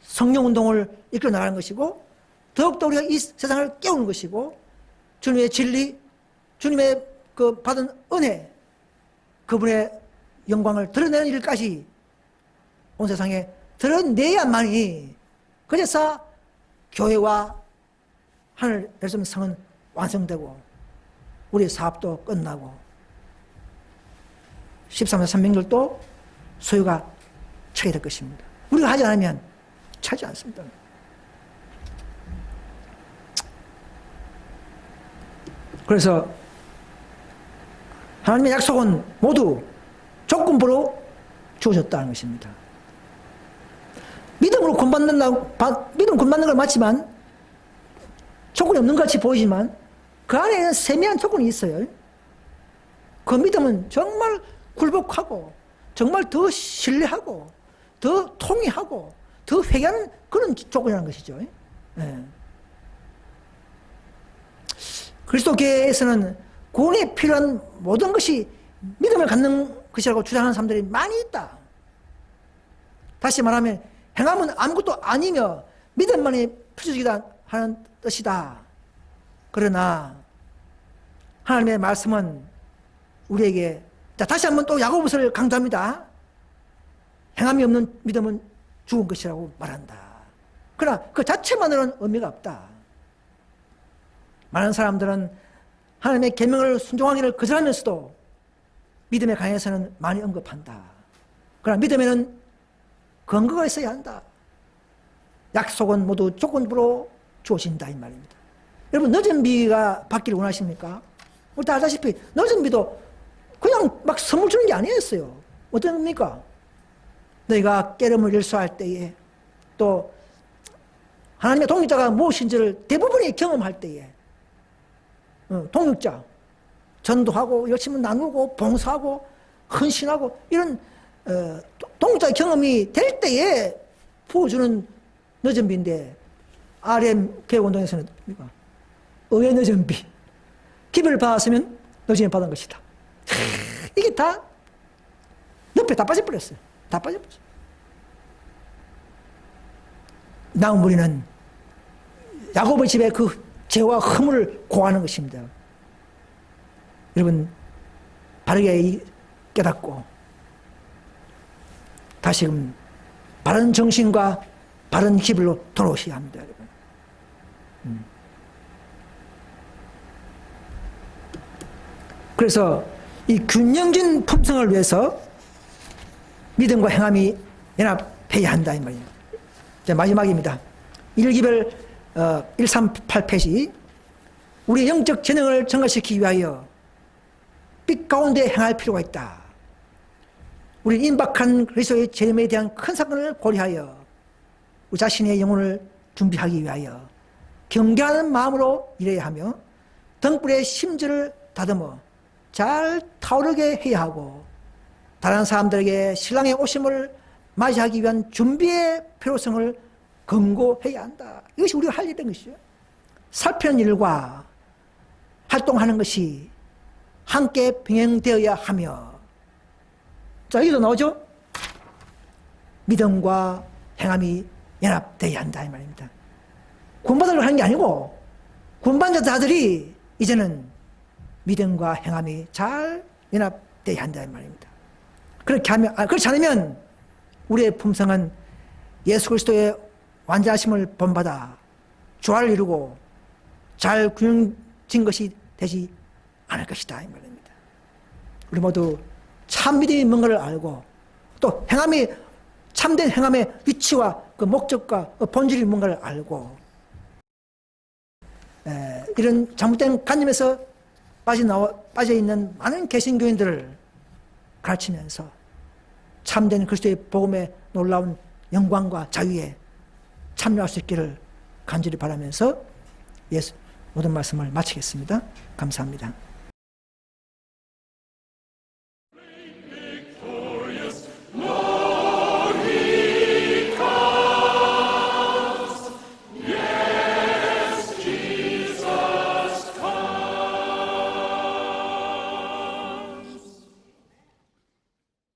성령운동을 이끌어 나가는 것이고 더욱더 우리가 이 세상을 깨우는 것이고 주님의 진리, 주님의 그 받은 은혜, 그분의 영광을 드러내는 일까지 온 세상에 드러내야만이 그래서 교회와 하늘 말씀 성은 완성되고 우리의 사업도 끝나고 13세 300절도 소유가 차게 될 것입니다. 우리가 하지 않으면 차지 않습니다. 그래서 하나님의 약속은 모두 조건부로 주어졌다는 것입니다. 믿음으로 믿음 구원받는 걸 맞지만 조건이 없는 것 같이 보이지만 그 안에는 세미한 조건이 있어요. 그 믿음은 정말 굴복하고 정말 더 신뢰하고 더 통의하고 더 회개하는 그런 조건이라는 것이죠. 네. 그리스도교에서는 구원에 필요한 모든 것이 믿음을 갖는 것이라고 주장하는 사람들이 많이 있다. 다시 말하면 행함은 아무것도 아니며 믿음만이 필수적이다 하는 뜻이다. 그러나 하나님의 말씀은 우리에게, 자, 다시 한번 또 야고보서를 강조합니다. 행함이 없는 믿음은 죽은 것이라고 말한다. 그러나 그 자체만으로는 의미가 없다. 많은 사람들은 하나님의 계명을 순종하기를 거절하면서도 믿음에 관해서는 많이 언급한다. 그러나 믿음에는 근거가 있어야 한다. 약속은 모두 조건부로 주어진다 이 말입니다. 여러분, 늦은 비가 받기를 원하십니까? 우리 다 알다시피 늦은 비도 그냥 막 선물 주는 게 아니었어요. 어떤 겁니까? 너희가 깨름을 일수할 때에, 또 하나님의 동역자가 무엇인지를 대부분이 경험할 때에, 동역자, 전도하고 열심히 나누고 봉사하고 헌신하고 이런 동역자의 경험이 될 때에 부어주는 늦은 비인데, RM 교회운동에서는 의의 늦은 비, 기별을 받았으면 늦은 비 받은 것이다. 이게 다 늪에 다 빠져버렸어요. 다 빠져버렸어요. 나온 무리는 야고보의 집에 그 죄와 허물을 고하는 것입니다. 여러분, 바르게 깨닫고 다시금 바른 정신과 바른 기별로 돌아오셔야 합니다, 여러분. 그래서 이 균형진 품성을 위해서 믿음과 행함이 연합해야 한다 이 말이에요. 자, 마지막입니다. 1기별 138페이지. 우리의 영적 재능을 증가시키기 위하여 빛 가운데 행할 필요가 있다. 우리는 임박한 그리스도의 재림에 대한 큰 사건을 고려하여 우리 자신의 영혼을 준비하기 위하여 경계하는 마음으로 일해야 하며 등불의 심지를 다듬어 잘 타오르게 해야 하고, 다른 사람들에게 신랑의 오심을 맞이하기 위한 준비의 필요성을 권고해야 한다. 이것이 우리가 할 일인 것이죠. 살피는 일과 활동하는 것이 함께 병행되어야 하며, 자, 여기도 나오죠? 믿음과 행함이 연합되어야 한다 이 말입니다. 구원받으려고 하는 게 아니고, 구원받은 자들이 이제는 믿음과 행함이 잘 연합되어야 한다 이 말입니다. 그렇지 않으면 우리의 품성은 예수 그리스도의 완전하심을 본받아 조화를 이루고 잘 균형진 것이 되지 않을 것이다 이 말입니다. 우리 모두 참 믿음이 뭔가를 알고, 또 행함이, 참된 행함의 위치와 그 목적과 그 본질이 뭔가를 알고, 이런 잘못된 관념에서 빠져있는 많은 개신교인들을 가르치면서 참된 그리스도의 복음의 놀라운 영광과 자유에 참여할 수 있기를 간절히 바라면서 모든 말씀을 마치겠습니다. 감사합니다.